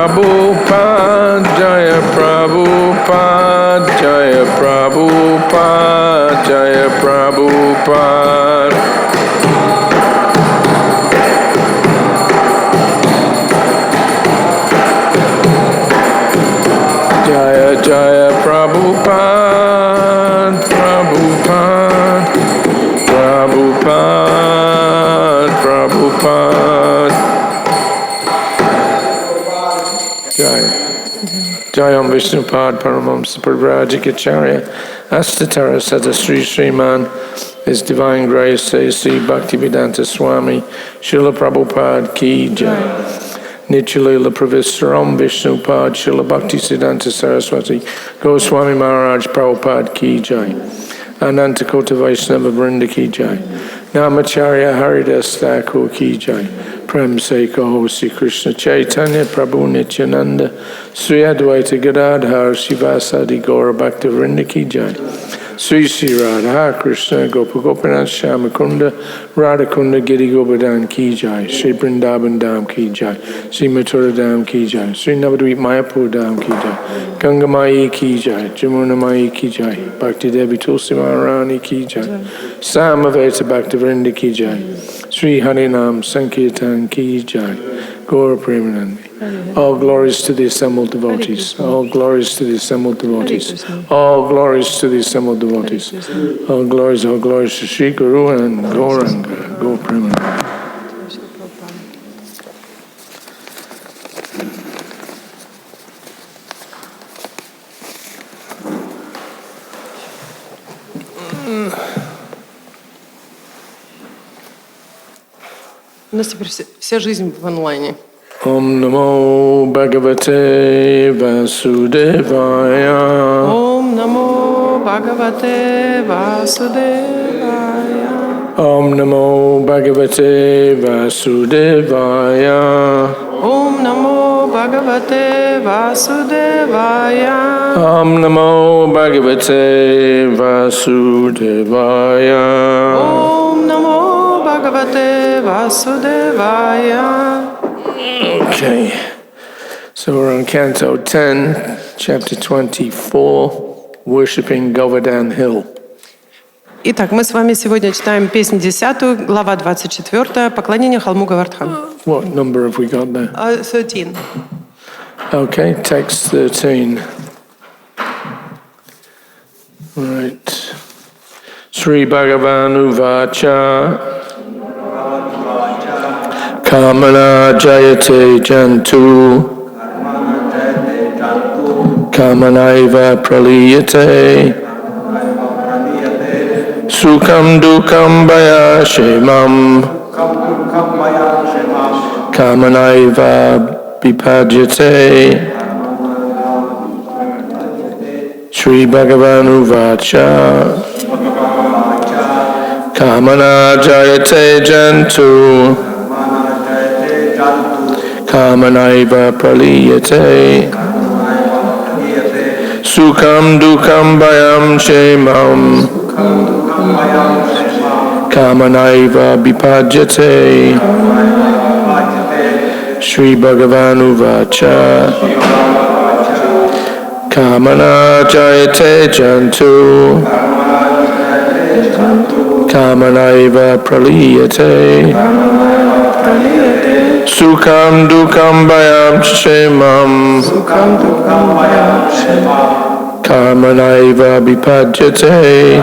Prabhupada, Jaya Prabhupada, Jaya Prabhupada, Jaya Prabhupada. Jaya Jaya Prabhupada, Prabhupada, Prabhupada, Prabhupada. Jaya. Jayam Vishnupad Paramamsa Prabhrajikacharya Astatara Sada Sri Sriman. His Divine Grace says Sri Bhaktivedanta Swami Srila Prabhupada Ki Jai. Nityalila Praviswaram Vishnupad Srila Bhaktisiddhanta Saraswati Goswami Maharaj Prabhupada Ki Jai. Ananta Kota Vaishnava Vrinda Ki Jai. Namacharya Haridas Thakur Ki Jai. Prem Se Kaho Sri Krishna Chaitanya Prabhu Nityananda Sri Advaita Gadadhar Shivasadi Gaura Bhakta Vrinda Ki Jai. Sri Sri Radha Krishna Gopa Gopinath Shamakunda Radhakunda Giri Govardhan Ki Jai. Sri Vrindavan Dham Ki Jai. Sri Mathura Dham Ki Jai. Sri Navadvip Mayapur Dham Ki Jai. Ganga Mai Ki Jai. Jamuna Mai Ki Jai. Bhakti Devi Tulsi Maharani Ki Jai. Samaveta Bhakta Vrinda Ki Jai. Sri Harinam Sankirtan Ki Jai. Gaura Premanandi. All glories to the assembled devotees. All glories to the assembled devotees. All glories to the assembled devotees. All glories to Sri Guru and Gauranga. Gaura Premanandi. У нас теперь вся жизнь в онлайне. Om Namo Bhagavate Vasudevaya. Om Namo Bhagavate Vasudevaya. Om Namo Bhagavate Vasudevaya. Om Namo Bhagavate Vasudevaya. Om Namo Bhagavate Vasudevaya. Om Namo Bhagavate Vasudevaya. Okay, so we're on Canto 10, Chapter 24, Worshipping Govardhan Hill. Итак, мы с вами сегодня читаем песнь 10, глава 24, поклонение холму Говардхан. What number have we got there? 13. Okay, text 13. Right. Sri Bhagavan Uvacha Kamana Jayate Jantu Kamanaiva Praliyate Sukham Dukam Baya Shemam Kamanaiva Bipajate Sri Bhagavan Uvacha Kamana Jayate Jantu Kamanaiva Praliyate Sukham Dukam Bayam Shemam Kamanaiva Bipajate Sri Bhagavan Uvacha Kamana Jayate Jantu Kamanaiva Praliyate Sukham Dukam Bayam Shemam Kamanaiva Bipajate.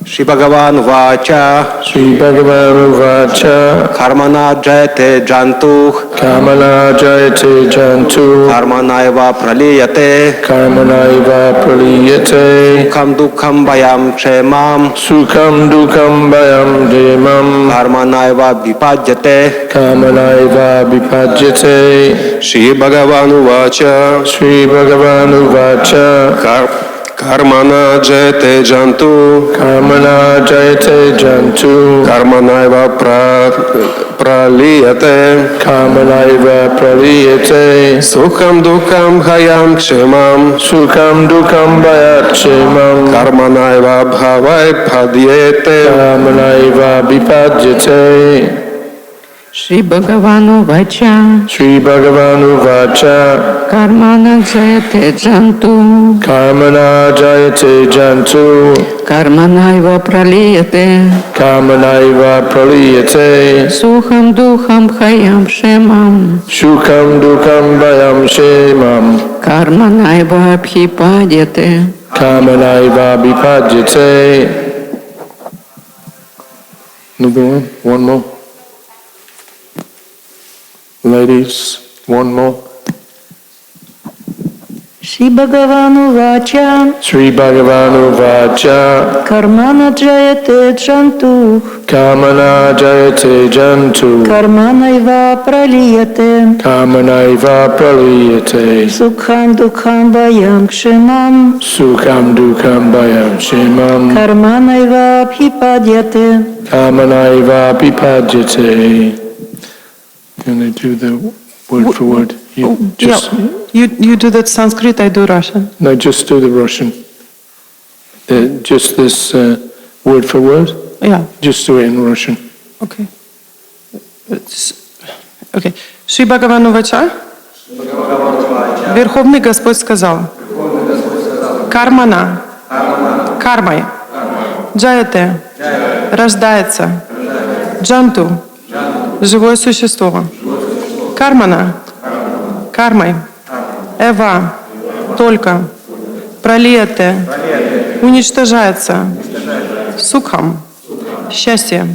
Shri Bhagavan Vacha Sri Bhagavan Uvacha Karmana Jayate Jantu Kamana Jayate Jantu Karmanaiva Praliyate Karmanaiva Praliyate Sukham Dukham Bayam Shemam Sukham Dukam Bayam Demam Karmanaiva Bipajate Kamanaiva Bipajate Shri Bhagavan Vacha Sri Bhagavan Uvacha Кармана джете джанту. Karmana jayate jantu. Карманайва пралияте. Karmanaiva praliyate. Сухам духам хаям кшемам. Sukham dukham bhayachemam. Карманайва бхавай падьете. Karmanaiva bipadyate. Шри Бхагавану Вача, Shri Bhagavanu Vacha. Кармана Джаяте Джанту, Karmana jayate jantu. Карманайва Пралияте, Karmanaiva praliyate. Сухам Духам Хаям Шемам, Sukham dukham bhayam shemam. Карманайва Абхипадьяте. Karmanaiva bipadyate. Another one more. Ladies, one more. Шри Бхагавану Вача, Shri Bhagavanu Vacha. Кармана Джаяте Джантух, Karmana jayate jantu. Карманайва Пралияте, Karmanaiva praliyate. Сукхам Дукхам Баям Кшемам, Sukham dukham bhayam shemam. Карманайва Абхипадьяте. Karmanaiva bipadyate. Can I do the word for word? You just, You do that Sanskrit, I do Russian. no, just do the Russian. Just this word for word. Yeah, Just do it in Russian. okay. Okay. Шри Бхагавану Вача. Верховный Господь сказал. Кармана. Кармой. Джаяте. Рождается. Джанту. Живое существо. Кармана. Кармой. Эва. Только. Пралияте. Уничтожается. Сукхам. Счастье.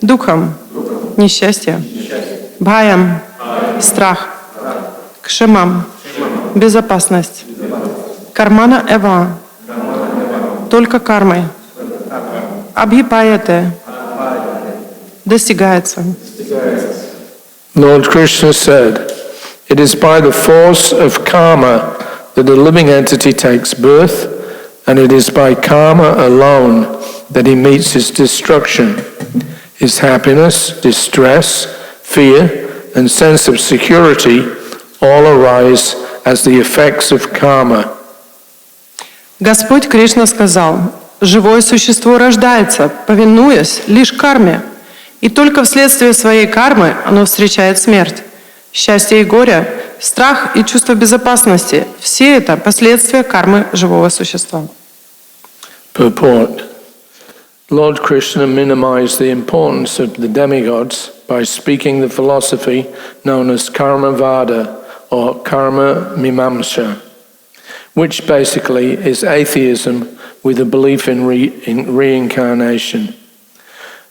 Духам. Несчастье. Бхаям. Страх. Кшемам. Безопасность. Кармана эва. Только кармой. Абхипаяте. Достигается. Lord Krishna said, "It is by the force of karma that a living entity takes birth, and it is by karma alone that he meets his destruction. His happiness, distress, fear, and sense of security all arise as the effects of karma." Господь Кришна сказал, живое существо рождается, повинуясь лишь карме, и только вследствие своей кармы оно встречает смерть. Счастье и горе, страх и чувство безопасности – все это последствия кармы живого существа. Purport. Lord Krishna minimized the importance of the demigods by speaking the philosophy known as Karmavada or Karma Mimamsa, which basically is atheism with a belief in reincarnation.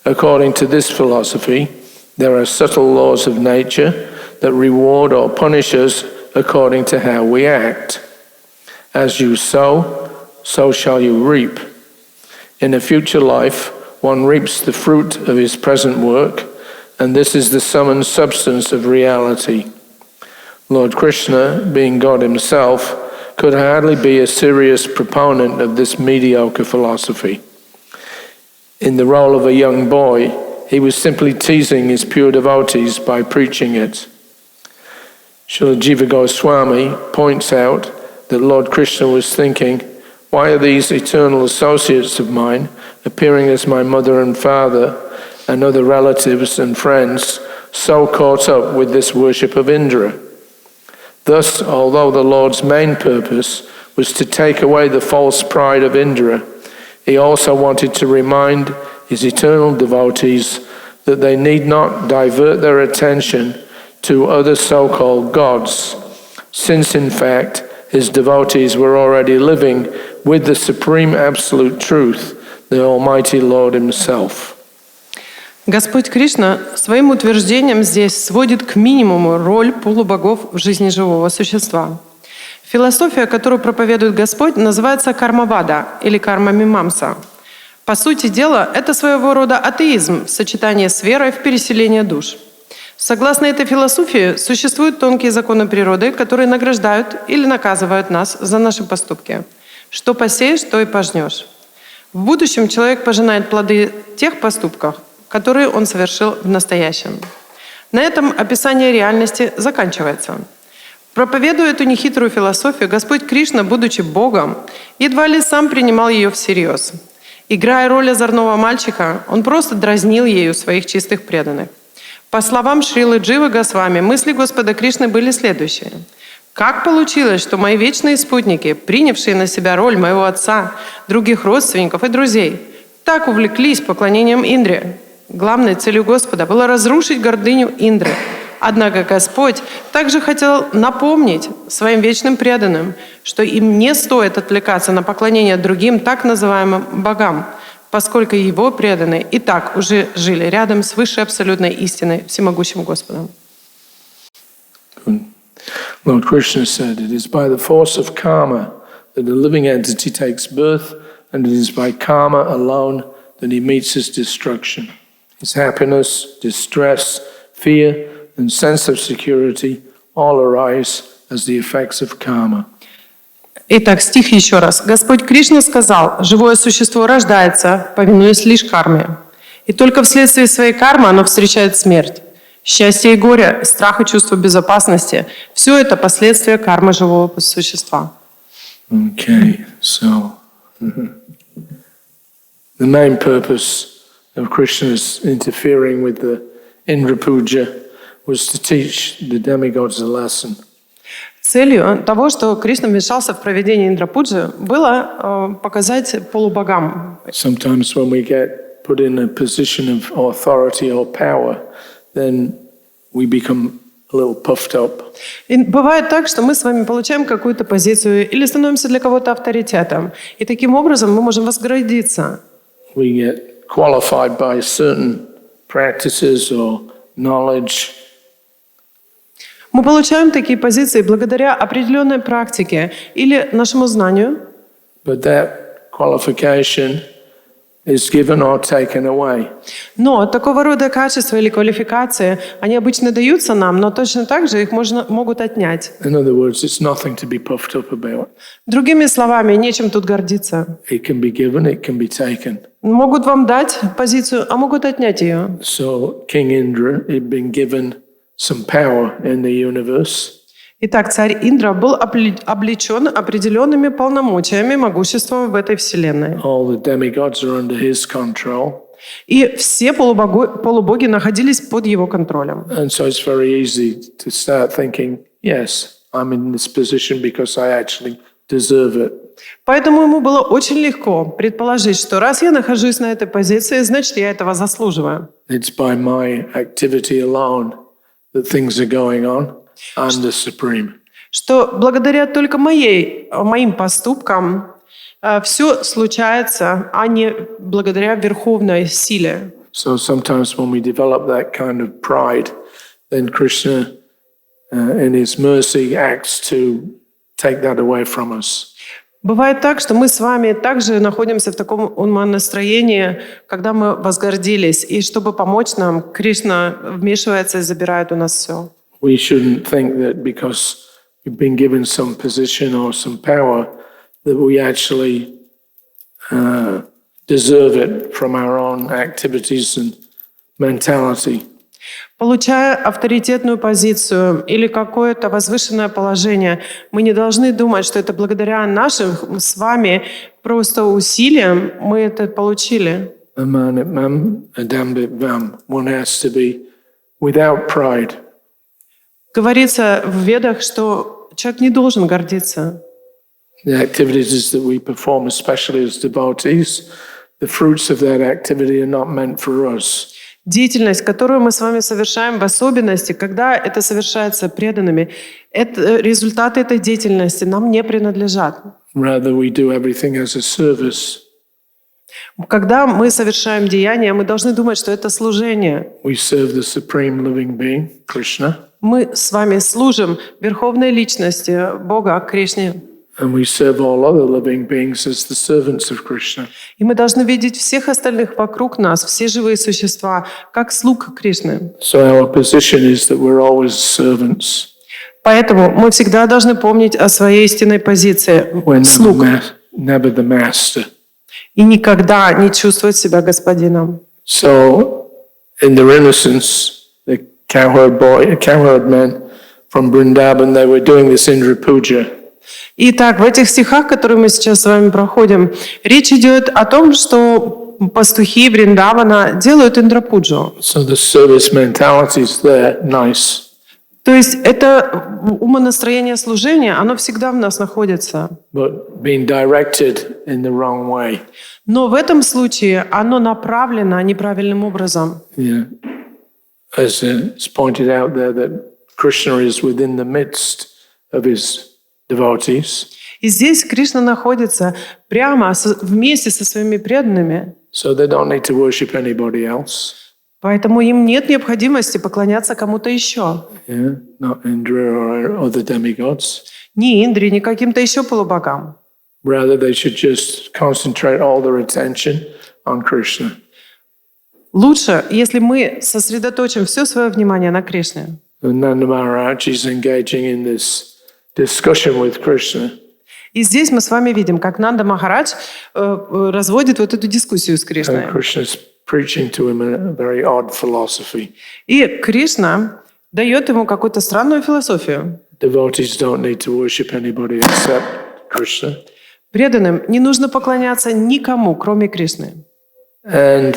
According to this philosophy, there are subtle laws of nature that reward or punish us according to how we act. As you sow, so shall you reap. In a future life, one reaps the fruit of his present work, and this is the sum and substance of reality. Lord Krishna, being God himself, could hardly be a serious proponent of this mediocre philosophy. In the role of a young boy, he was simply teasing his pure devotees by preaching it. Srila Jiva Goswami points out that Lord Krishna was thinking, why are these eternal associates of mine appearing as my mother and father and other relatives and friends so caught up with this worship of Indra? Thus, although the Lord's main purpose was to take away the false pride of Indra, he also wanted to remind his eternal devotees that they need not divert their attention to other so-called gods, since in fact his devotees were already living with the supreme absolute truth, the Almighty Lord himself. Господь Кришна своим утверждением здесь сводит к минимуму роль полубогов в жизни живого существа. Философия, которую проповедует Господь, называется кармавада или карма-мимамса. По сути дела, это своего рода атеизм в сочетании с верой в переселение душ. Согласно этой философии, существуют тонкие законы природы, которые награждают или наказывают нас за наши поступки. Что посеешь, то и пожнешь. В будущем человек пожинает плоды тех поступков, которые он совершил в настоящем. На этом описание реальности заканчивается. Проповедуя эту нехитрую философию, Господь Кришна, будучи Богом, едва ли сам принимал ее всерьез. Играя роль озорного мальчика, он просто дразнил ею своих чистых преданных. По словам Шрилы Дживы Госвами, мысли Господа Кришны были следующие. «Как получилось, что мои вечные спутники, принявшие на себя роль моего отца, других родственников и друзей, так увлеклись поклонением Индре? Главной целью Господа было разрушить гордыню Индры. Однако Господь также хотел напомнить своим вечным преданным, что им не стоит отвлекаться на поклонение другим так называемым богам, поскольку его преданные и так уже жили рядом с высшей абсолютной истиной, всемогущим Господом». Lord Krishna said, "It is by the force of karma that a living entity takes birth, and it is by karma alone that he meets his destruction. His happiness, distress, fear, and sense of security all arise as the effects of karma." Итак, стих еще раз. Господь Кришна сказал, живое существо рождается, повинуясь лишь карме. И только вследствие своей кармы оно встречает смерть. Счастье и горе, страх и чувство безопасности – все это последствия кармы живого существа. Okay, so the main purpose of Krishna's interfering with the Indra Puja was to teach the demigods a lesson. Целью того, что Кришна вмешался в проведение Индра-пуджи, было показать полубогам. Sometimes when we get put in a position of authority or power, then we become a little puffed up. И бывает так, что мы с вами получаем какую-то позицию или становимся для кого-то авторитетом. И таким образом мы можем возгордиться. We get qualified by certain practices or knowledge. Мы получаем такие позиции благодаря определенной практике или нашему знанию. But that qualification is given or taken away. Но такого рода качества или квалификации, они обычно даются нам, но точно так же их могут отнять. In other words, it's nothing to be puffed up about. Другими словами, нечем тут гордиться. It can be given, it can be taken. Могут вам дать позицию, а могут отнять ее. So King Indra had been given some power in the universe. Итак, царь Индра был облечен определенными полномочиями, могуществом в этой вселенной. All the demigods are under his control. И все полубоги находились под его контролем. And so it's very easy to start thinking, yes, I'm in this position because I actually deserve it. Поэтому ему было очень легко предположить, что раз я нахожусь на этой позиции, значит, я этого заслуживаю. It's by my activity alone that things are going on. I'm the supreme. Что благодаря только моим поступкам все случается, а не благодаря верховной силе. So sometimes when we develop that kind of pride, then Krishna, in his mercy, acts to take that away from us. Бывает так, что мы с вами также находимся в таком умонастроении, когда мы возгордились, и чтобы помочь нам, Кришна вмешивается и забирает у нас все. We shouldn't think that because we've been given some position or some power that we actually deserve it from our own activities and mentality. Получая авторитетную позицию или какое-то возвышенное положение, мы не должны думать, что это благодаря нашим с вами просто усилиям мы это получили. One has to be without pride. Говорится в Ведах, что человек не должен гордиться. The activities that we perform, especially as devotees, the fruits of that activity are not meant for us. Деятельность, которую мы с вами совершаем, в особенности, когда это совершается преданными, результаты этой деятельности нам не принадлежат. Rather, we do everything as a service. Когда мы совершаем деяния, мы должны думать, что это служение. We serve the supreme living being, Krishna. Мы с вами служим Верховной Личности, Бога, Кришне. And we serve all other living beings as the servants of Krishna. И мы должны видеть всех остальных вокруг нас, все живые существа, как слуг Кришны. So our position is that we're always servants. Поэтому мы всегда должны помнить о своей истинной позиции слуг. never the master. и никогда не чувствовать себя господином. So, in their innocence, the cowherd men from Vrindavan, they were doing this Indra Puja. Итак, в этих стихах, которые мы сейчас с вами проходим, речь идет о том, что пастухи Вриндавана делают Индрапуджу. So the service mentality is there, nice. То есть это умонастроение служения, оно всегда в нас находится. But being directed in the wrong way. Но в этом случае оно направлено неправильным образом. Yeah. As it's pointed out there that Krishna is within the midst of his devotees. И здесь Кришна находится прямо вместе со своими преданными. So they don't need to worship anybody else. Поэтому им нет необходимости поклоняться кому-то еще. Yeah, not Indra or other demigods. Ни Индре, ни каким-то еще полубогам. Rather, they should just concentrate all their attention on Krishna. Лучше, если мы сосредоточим все свое внимание на Кришне. And Nanda Maharaj is engaging in this discussion with Krishna. И здесь мы с вами видим, как Нанда Махарадж разводит вот эту дискуссию с Кришной. And Krishna's preaching to him a very odd philosophy. И Кришна дает ему какую-то странную философию. Devotees don't need to worship anybody except Krishna. Преданным не нужно поклоняться никому, кроме Кришны. And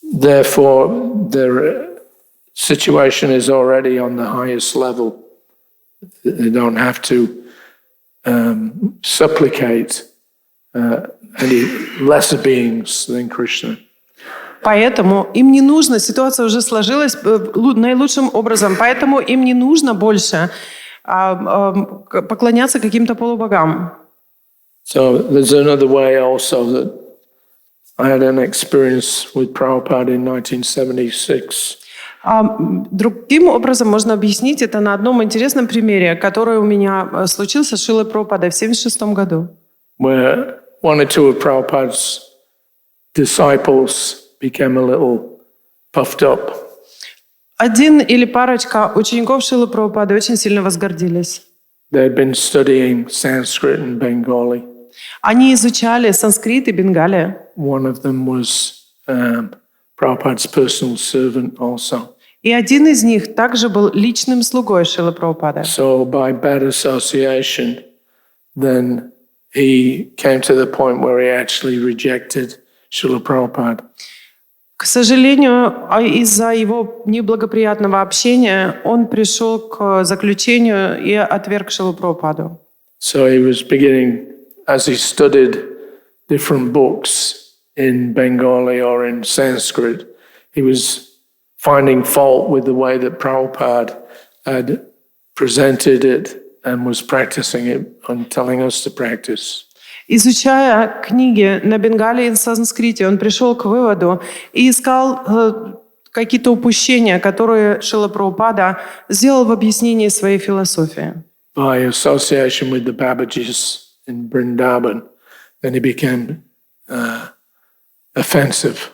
therefore, their situation is already on the highest level. They don't have to supplicate any lesser beings than Krishna. Поэтому им не нужно, ситуация уже сложилась наилучшим образом, поэтому им не нужно больше поклоняться каким-то полубогам. So there's another way also that I had an experience with Prabhupada in 1976. Другим образом можно объяснить это на одном интересном примере, который у меня случился с Шрилой Прабхупадой в 1976 году. Where one or two of Prabhupada's disciples became a little puffed up. Один или парочка учеников Шрилы Прабхупады очень сильно возгордились. They had been studying Sanskrit and Bengali. Они изучали санскрит и бенгали. One of them was Prabhupada's personal servant also. И один из них также был личным слугой Шрилы Прабхупады. So by bad association, then he came to the point where he actually rejected Srila Prabhupada. К сожалению, из-за его неблагоприятного общения он пришел к заключению и отверг Шрилу Прабхупаду. So he was beginning, as he studied different books in Bengali or in Sanskrit, he was finding fault with the way that Prabhupada had presented it and was practicing it and telling us to practice. Изучая книги на бенгале и санскрите, он пришел к выводу и искал какие-то упущения, которые Шрила Прабхупада сделал в объяснении своей философии. By association with the Babajis in Vrindavan, then he became offensive.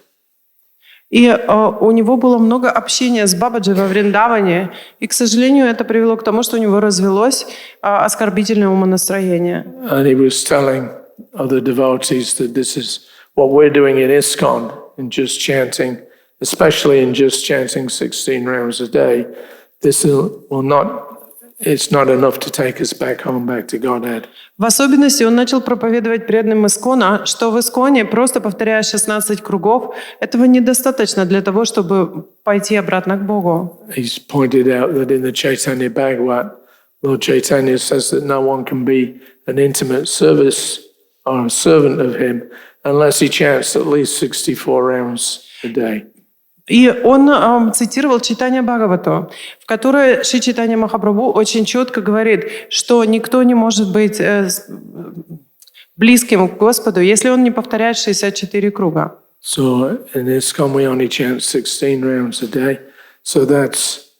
И у него было много общения с Бабаджи во Вриндаване, и, к сожалению, это привело к тому, что у него развелось оскорбительное умонастроение. And he was telling other devotees that this is what we're doing in ISKCON, in just chanting, especially in just chanting 16 rounds a day. This will not, it's not enough to take us back home, back to Godhead. В особенности он начал проповедовать преданным Искона, что в Исконе, просто повторяя 16 кругов, этого недостаточно для того, чтобы пойти обратно к Богу. He's pointed out that in the Chaitanya Bhagavat, Lord Chaitanya says that no one can be an intimate service or a servant of him unless he chants at least 64 rounds a day. И он цитировал Чайтанья Бхагавату, в которой Шри Чайтанья Махапрабху очень четко говорит, что никто не может быть близким к Господу, если он не повторяет 64 круга. So in ISKCON we only chant 16 rounds a day. So that's,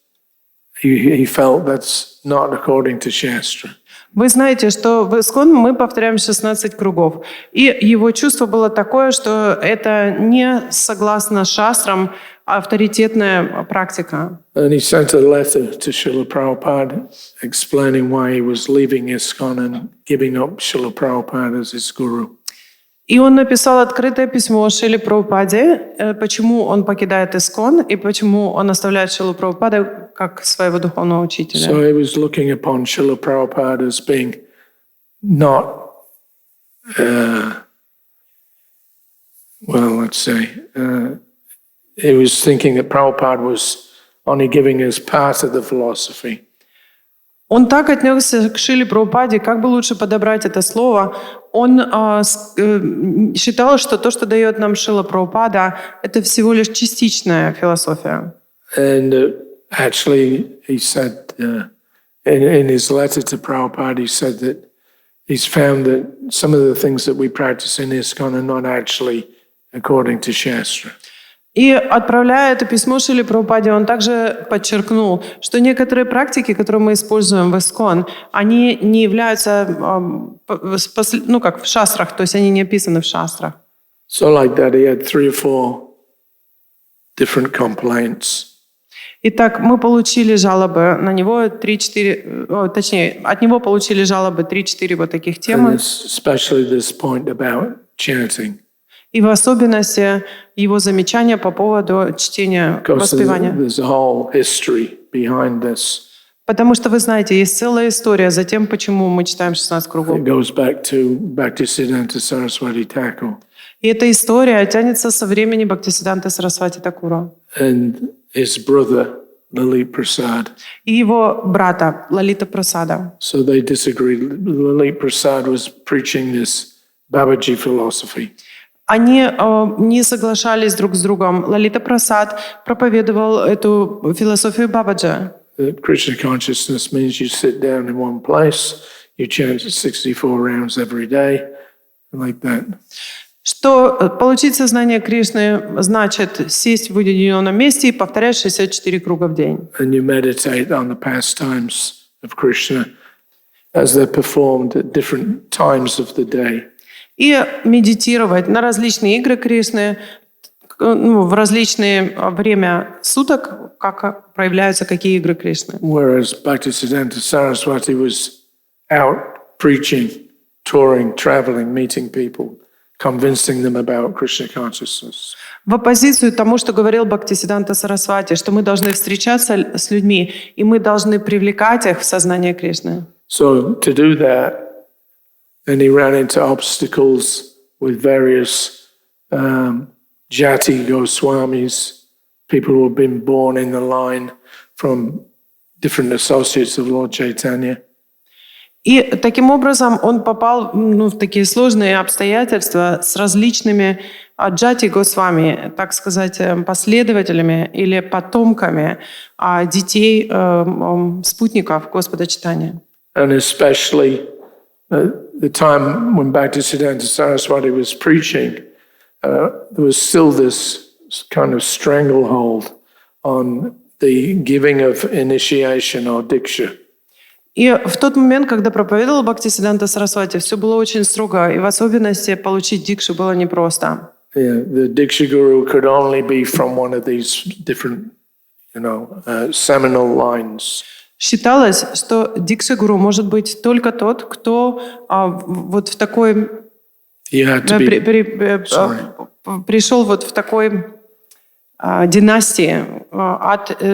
he felt that's not according to Shastra. Вы знаете, что в Искон мы повторяем 16 кругов. И его чувство было такое, что это не согласно шастрам авторитетная практика. And he sent a letter to Srila Prabhupada explaining why he was leaving ISKCON and giving up Srila Prabhupada as his guru. И он написал открытое письмо Шриле Прабхупаде, почему он покидает Искон и почему он оставляет Шрилу Прабхупаду как своего духовного учителя. So he was looking upon Srila Prabhupada as being not, he was thinking that Prabhupada was only giving us part of the philosophy. Он так отнесся к Шриле Прабхупаде, как бы лучше подобрать это слово. Он считал, что то, что дает нам Шрила Прабхупада, это всего лишь частичная философия. And actually, he said in his letter to Prabhupada, he said that he's found that some of the things that we practice in ISKCON are not actually according to Shastra. И отправляя это письмо Шриле Прабхупаде, он также подчеркнул, что некоторые практики, которые мы используем в Искон, они не являются, как в шастрах, то есть они не описаны в шастрах. So like that, he had 3 or 4 different complaints. Итак, мы получили жалобы на него, от него получили жалобы 3-4 вот таких темы. And especially this point about chanting. И в особенности его замечания по поводу чтения, воспевания. There's a whole history behind this. Потому что, вы знаете, есть целая история за тем, почему мы читаем 16 кругов. It goes back to Bhaktisiddhanta Saraswati Thakur. И эта история тянется со времени Бхактисиддханты Сарасвати Такура. And his brother, Lalit Prasad. И его брата, Лалита Прасада. So they disagreed. Lalit Prasad was preaching this Babaji philosophy. Они не соглашались друг с другом. Лалита Прасад проповедовал эту философию Бабаджи. Krishna consciousness means you sit down in one place, you chant 64 rounds every day, like that. Что получить сознание Кришны значит сесть в уединенном месте и повторять 64 круга в день. And you meditate on the pastimes of Krishna as they're performed at different times of the day. И медитировать на различные игры Кришны в различные время суток, как проявляются какие игры Кришны. Whereas Bhaktisiddhanta Saraswati was out preaching, touring, traveling, meeting people, convincing them about Krishna consciousness. В оппозицию тому, что говорил Бхактисиддханта Сарасвати, что мы должны встречаться с людьми, и мы должны привлекать их в сознание Кришны. So to do that, and he ran into obstacles with various Jati Goswamis, people who had been born in the line from different associates of Lord Chaitanya. И таким образом он попал в такие сложные обстоятельства с различными Джати Госвами, так сказать, последователями или потомками детей спутников Господа Чайтаньи. And especially the time when Bhaktisiddhanta Saraswati was preaching, there was still this kind of stranglehold on the giving of initiation or diksha. И в тот момент, когда проповедовал Бхактисиддханта Сарасвати, все было очень строго, и в особенности получить дикшу было непросто. Yeah, the diksha guru could only be from one of these different, seminal lines. Считалось, что дикша-гуру может быть только тот, кто вот в такой пришел вот в такой династии,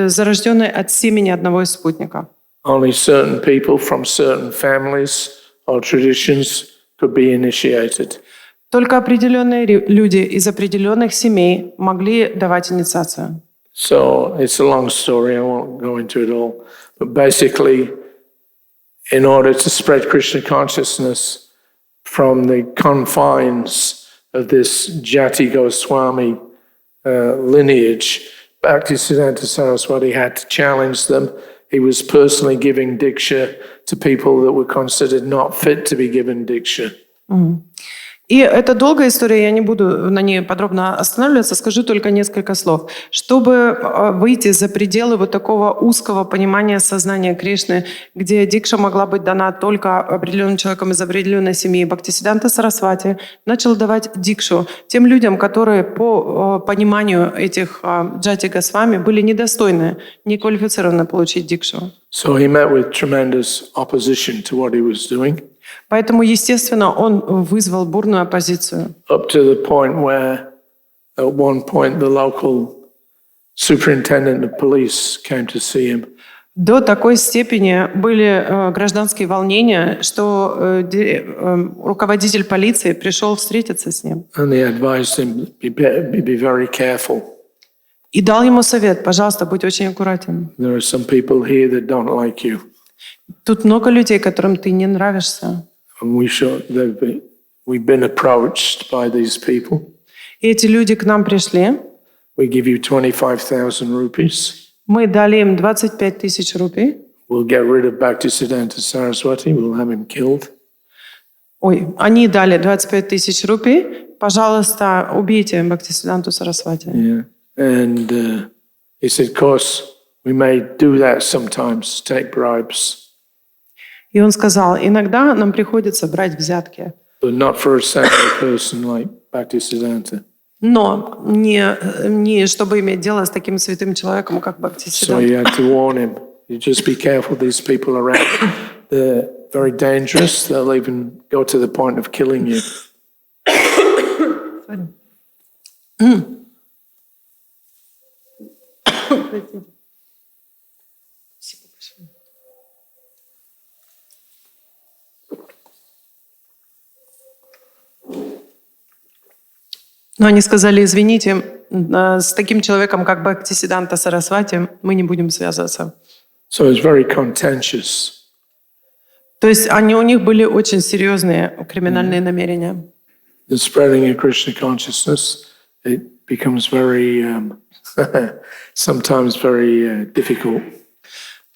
зарожденной от семени одного из спутников. Only certain people from certain families or traditions could be initiated. Только определенные люди из определенных семей могли давать инициацию. So it's a long story, I won't go into it all. But basically, in order to spread Krishna consciousness from the confines of this Jati Goswami lineage, Bhaktisiddhanta Saraswati had to challenge them. He was personally giving diksha to people that were considered not fit to be given diksha. И это долгая история, я не буду на ней подробно останавливаться, скажу только несколько слов. Чтобы выйти за пределы вот такого узкого понимания сознания Кришны, где дикша могла быть дана только определенным человеком из определенной семьи, Бхактисиддханта Сарасвати начал давать дикшу тем людям, которые по пониманию этих джати Госвами были недостойны, не квалифицированы получить дикшу. So he met with tremendous opposition to what he was doing, Поэтому, естественно, он вызвал бурную оппозицию. up to the point where at one point the local superintendent of police came to see him. До такой степени были гражданские волнения, что руководитель полиции пришел встретиться с ним And they advised him, be very careful. и дал ему совет: пожалуйста, будь очень аккуратен. There are some people here that don't like you. Тут много людей, которым ты не нравишься. And we've been approached by these people. И эти люди к нам пришли. We give you 25,000 rupees. Мы дали им 25 тысяч рупий. We'll get rid of Bhaktisiddhanta Saraswati. We'll have him killed. Ой, они дали 25 тысяч рупий. Пожалуйста, убейте Бхактисиддханту Сарасвати. Yeah. And he said, of course, we may do that sometimes, take bribes, И он сказал: иногда нам приходится брать взятки, but not for a sacred person like Bhaktisiddhanta. но не чтобы иметь дело с таким святым человеком, как So Бхактисиддханта. you had to warn him. You just be careful, these people around. They're very dangerous. They'll even go to the point of killing you. Но они сказали: извините, с таким человеком, как Бхактисиддханта Сарасвати, мы не будем связываться. So it's very contentious. То есть у них были очень серьезные криминальные намерения. The spreading of Krishna consciousness, it becomes very, sometimes very difficult.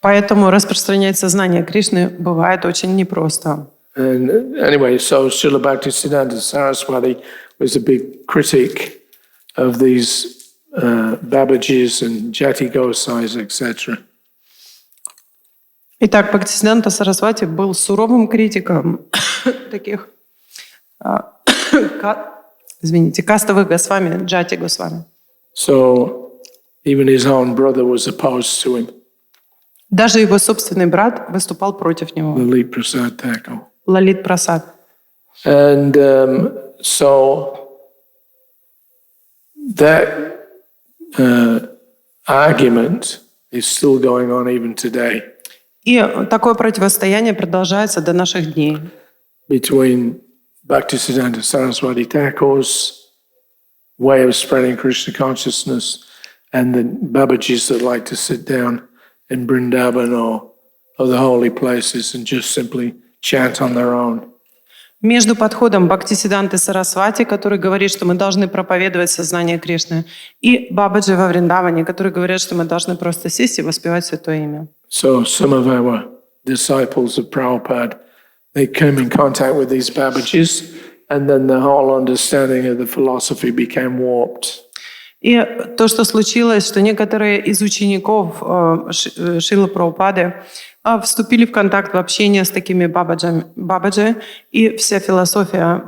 Поэтому распространять сознание Кришны бывает очень непросто. And anyway, so Srila Bhaktisiddhanta Saraswati was a big critic of these Babajis and Jati Gosais, etc. Итак, Бхактисиддханта Сарасвати был суровым критиком таких, кастовых Госвами, Джати Госвами. So even his own brother was opposed to him, Даже его собственный брат выступал против него, Lalit Prasad Thakur. Лалит Прасад. And so that argument is still going on even today И такое противостояние продолжается до наших дней between Bhaktisiddhanta Saraswati Thakur's way of spreading Krishna consciousness and the Babajis that like to sit down in Vrindavan or other holy places and just simply chant on their own. между подходом Бхактисиддханты Сарасвати, который говорит, что мы должны проповедовать сознание Кришны, и Бабаджи во Вриндаване, которые говорят, что мы должны просто сесть и воспевать Святое Имя. So some of our disciples of Prabhupada, they came in contact with these Babajis, and then the whole understanding of the philosophy became warped. И то, что случилось, что некоторые из учеников Шрилы Прабхупады вступили в контакт, в общение с такими бабаджи, и вся философия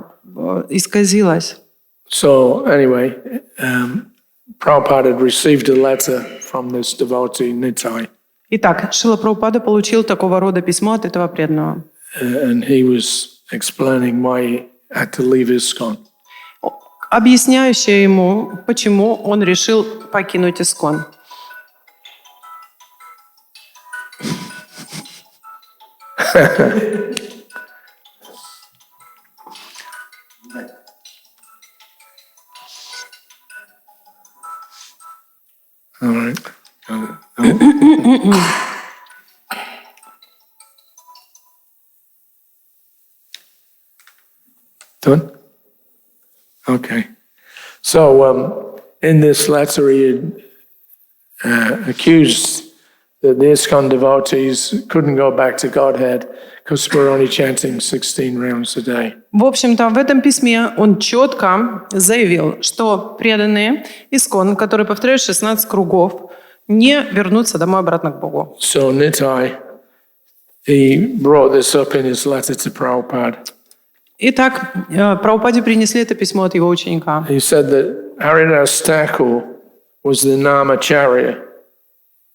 исказилась. So anyway, Prabhupada had received a letter from this devotee, Nitai, Итак, Шрила Прабхупада получил такого рода письмо от этого преданного. and he was explaining why he had to leave ISKCON. Объясняющее ему, почему он решил покинуть ИСККОН. All right. Got it. Oh. Done? Okay. So in this letter, he accused that the ISKCON devotees couldn't go back to Godhead because we're only chanting 16 rounds a day. В общем-то, в этом письме он четко заявил, что преданные ИСККОН, которые повторяют 16 кругов, не вернутся домой обратно к Богу. So Nitai, he brought this up in his letter to Prabhupada. Итак, Прабхупаде принесли это письмо от его ученика. He said that Haridas Thakur was the Namacharya.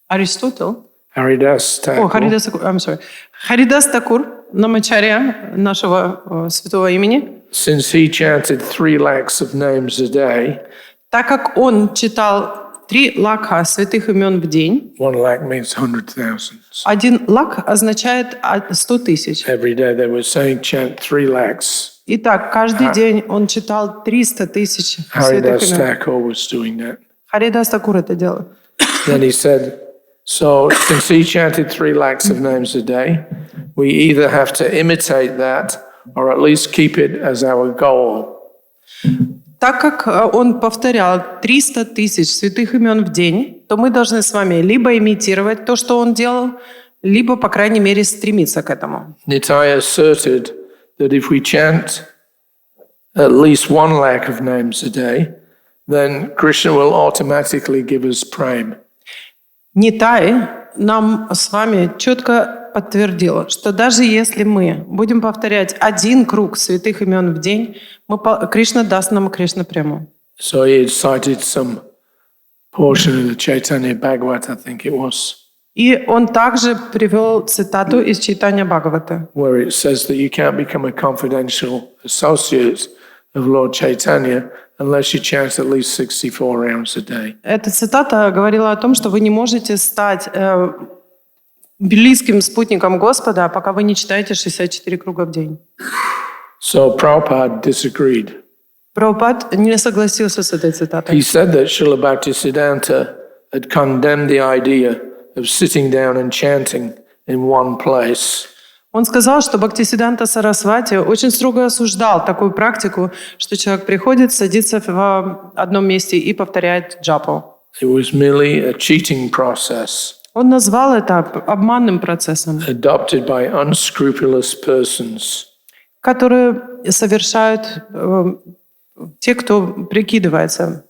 Аристотель? Haridas Thakur. Харидас Такур, I'm sorry. Харидас Такур, намачарья нашего святого имени. Since he chanted 3 lakhs of names a day, Так как он читал 3 лакха святых имен в день, 1 lakh means 100,000. 1 лак означает 100 тысяч. Every day they were saying chant 3 lakhs. Итак, каждый день он читал 300 тысяч святых Haridas имен. Thakur was doing that. Харидас Такур это делал. Then he said, so since he chanted 3 lakhs of names a day, we either have to imitate that or at least keep it as our goal. Так как он повторял 300 тысяч святых имен в день, то мы должны с вами либо имитировать то, что он делал, либо, по крайней мере, стремиться к этому. Nitai asserted that if we chant at least 1 lakh of names a day, then Krishna will automatically give us prem. Нитай нам с вами четко подтвердил, что даже если мы будем повторять 1 круг святых имен в день, Кришна даст нам Кришна прему. So he had cited some portion of the Chaitanya Bhagavat, I think it was, И он также привел цитату из Чайтанья Бхагавата, where it says that you can't become a confidential associate of Lord Chaitanya unless you chant at least 64 rounds a day. Эта цитата говорила о том, что вы не можете стать близким спутником Господа, пока вы не читаете 64 круга в день. So Prabhupada disagreed. Прабхупад не согласился с этой He цитатой. said that Srila Bhaktisiddhanta had condemned the idea of sitting down and chanting in one place. Он сказал, что Бхактисиддханта Сарасвати очень строго осуждал такую практику, что человек приходит, садится в одном месте и повторяет джапу. It was merely a cheating process Он назвал это обманным процессом, adopted by unscrupulous persons который совершают те, кто прикидывается,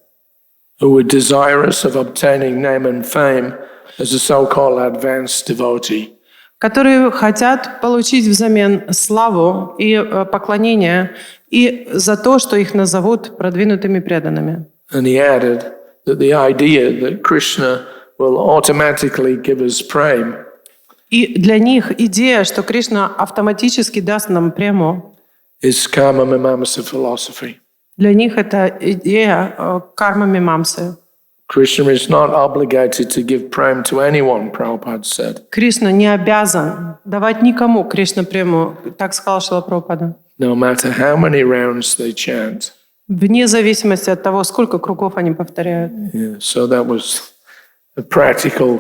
who were desirous of obtaining name and fame as a so-called advanced devotee. которые хотят получить взамен славу и поклонение и за то, что их назовут продвинутыми преданными. And he added that the idea that Krishna will automatically give us prem И для них идея, что Кришна автоматически даст нам прему, is karma mimamsa philosophy. для них это идея кармы мимамсы. Krishna is not obligated to give prem to anyone, Prabhupada said. Кришна не обязан давать никому Кришна прему, так сказал Шрила Прабхупада, No matter how many rounds they chant. вне зависимости от того, сколько кругов они повторяют. Yeah, so that was a practical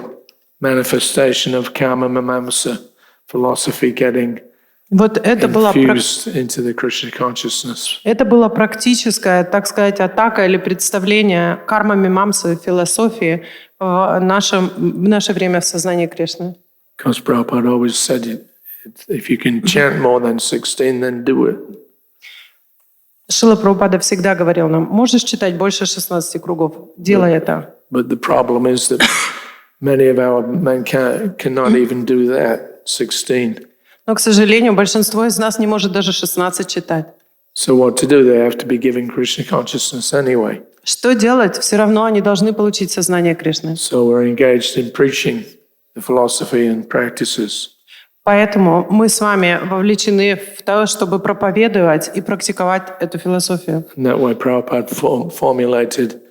manifestation of karma mimamsa philosophy getting Вот это была infused into the Krishna consciousness. Это была практическая, так сказать, атака или представление карма мимамсы, философии в наше время в сознании Кришны. Because Prabhupada always said, if you can chant more than 16, then do it. Шрила Прабхупада всегда говорил нам, можешь читать больше 16 кругов, делай это. But the problem is that many of our men cannot even do that, 16. Но, к сожалению, большинство из нас не может даже 16 читать. So what to do? They have to be given Krishna consciousness anyway. Что делать? Все равно они должны получить сознание Кришны. So we're engaged in preaching the philosophy and practices. Поэтому мы с вами вовлечены в то, чтобы проповедовать и практиковать эту философию. And that way Prabhupada formulated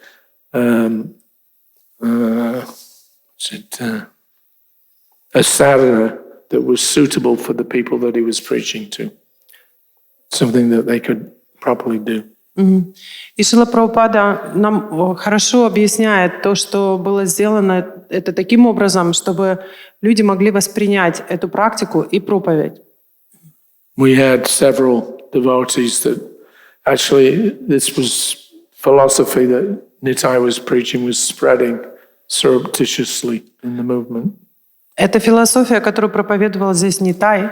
a sadhana that was suitable for the people that he was preaching to. Something that they could properly do. И Шрила Прабхупада нам хорошо объясняет то, что было сделано это таким образом, чтобы люди могли воспринять эту практику и проповедь. We had several devotees that actually this was philosophy that Nitai was preaching was spreading surreptitiously in the movement. Эта философия, которую проповедовал здесь Нитай,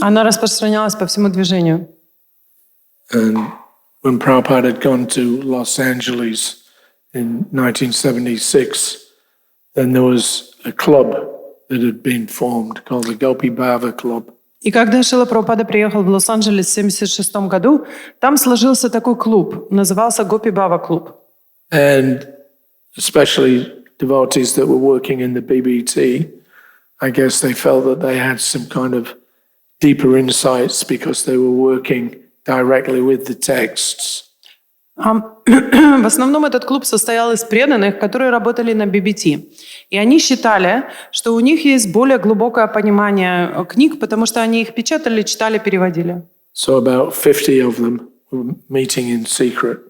она распространялась по всему движению. And when Prabhupada had gone to Los Angeles in 1976, then there was a club that had been formed called the Gopi Bhava Club. И когда Шрила Прабхупада приехал в Лос-Анджелес в 1976 году, там сложился такой клуб, назывался Гопи Бава клуб. And especially devotees that were working in the BBT, I guess they felt that they had some kind of deeper insights because they were working directly with the texts. В основном этот клуб состоял из преданных, которые работали на BBT. И они считали, что у них есть более глубокое понимание книг, потому что они их печатали, читали, переводили. So about 50 of them were meeting in secret.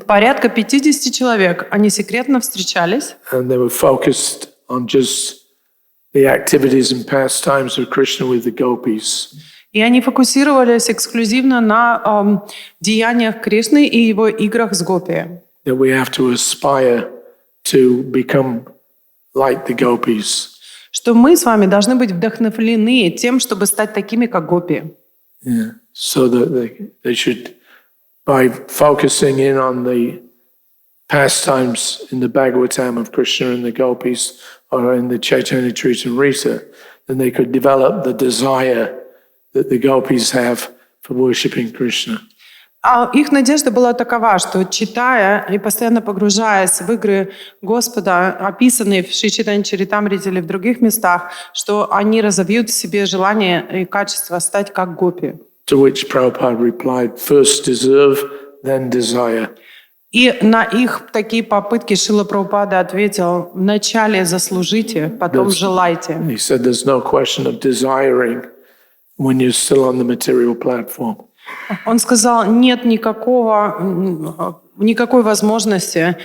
Порядка 50 человек, они секретно встречались. And they were focused on just the activities and pastimes of Krishna with the gopis. И они фокусировались эксклюзивно на деяниях Кришны и его играх с гопи. That we have to aspire to become like the gopis. Что мы с вами должны быть вдохновлены тем, чтобы стать такими, как гопи. Yeah. So that they should, by focusing in on the pastimes in the Bhagavatam of Krishna and the gopis, or in the Chaitanya Charitamrita, then they could develop the desire that the gopis have for worshipping Krishna. А их надежда была такова, что читая и постоянно погружаясь в игры Господа, описанные в Шри Чайтанья Чаритамрите или в других местах, что они разовьют в себе желание и качество стать как гопи. To which Prabhupada replied, first deserve, then desire. И на их такие попытки Шрила Прабхупада ответил: вначале заслужите, потом желайте. He said there's no question of desiring when you're still on the material platform. Он сказал, нет никакой возможности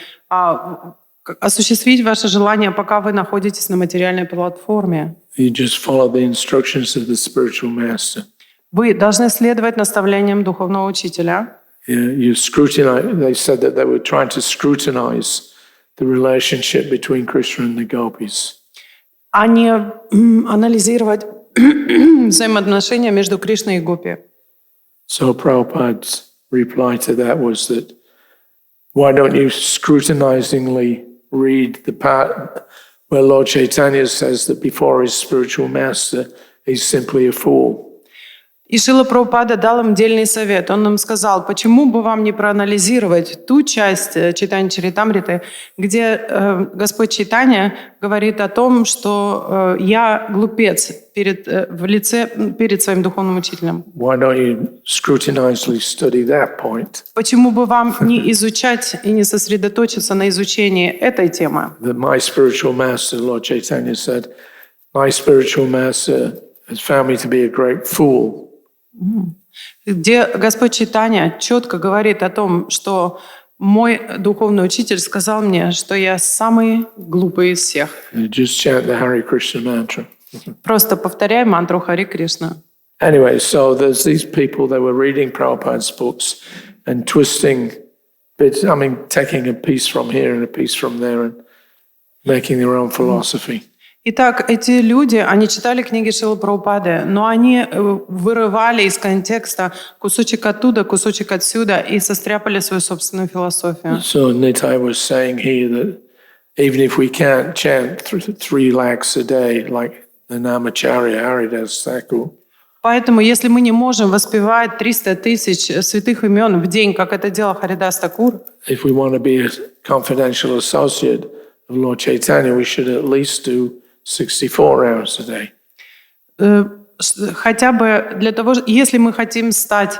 осуществить ваше желание, пока вы находитесь на материальной платформе. You just follow the instructions of the spiritual master. Вы должны следовать наставлениям духовного учителя. You scrutinize. They said that they were trying to scrutinize the relationship between Krishna and the gopis. А не анализировать взаимоотношения между Кришной и гопи. So Prabhupada's reply to that was that, why don't you scrutinizingly read the part where Lord Chaitanya says that before his spiritual master, he's simply a fool. И Шрила Прабхупада дал им дельный совет. Он им сказал, почему бы вам не проанализировать ту часть Чайтанья Чаритамриты, где Господь Чайтанья говорит о том, что я глупец перед своим духовным учителем. Why don't you scrutinizingly study that point? Почему бы вам не изучать и не сосредоточиться на изучении этой темы? That my spiritual master, Lord Chaitanya said, my spiritual master has found me to be a great fool. Где Господь Чайтанья четко говорит о том, что мой духовный учитель сказал мне, что я самый глупый из всех. Just chant the Hare Krishna mantra. Просто повторяй мантру Хари Кришна. Anyway, so there's these people that were reading Prabhupada's books and twisting bits, taking a piece from here and a piece from there and making their own philosophy. Итак, эти люди, они читали книги Шрилы Прабхупады, но они вырывали из контекста кусочек оттуда, кусочек отсюда и состряпали свою собственную философию. So Nitai was saying here that even if we can't chant 3 lakhs a day like the Namacharya Haridas Thakur, Поэтому, если мы не можем воспевать 300 тысяч святых имен в день, как это делал Харидас Такур, if we want to be a confidential associate of Lord Chaitanya, we should at least do 64 rounds a day. Хотя бы для того, если мы хотим стать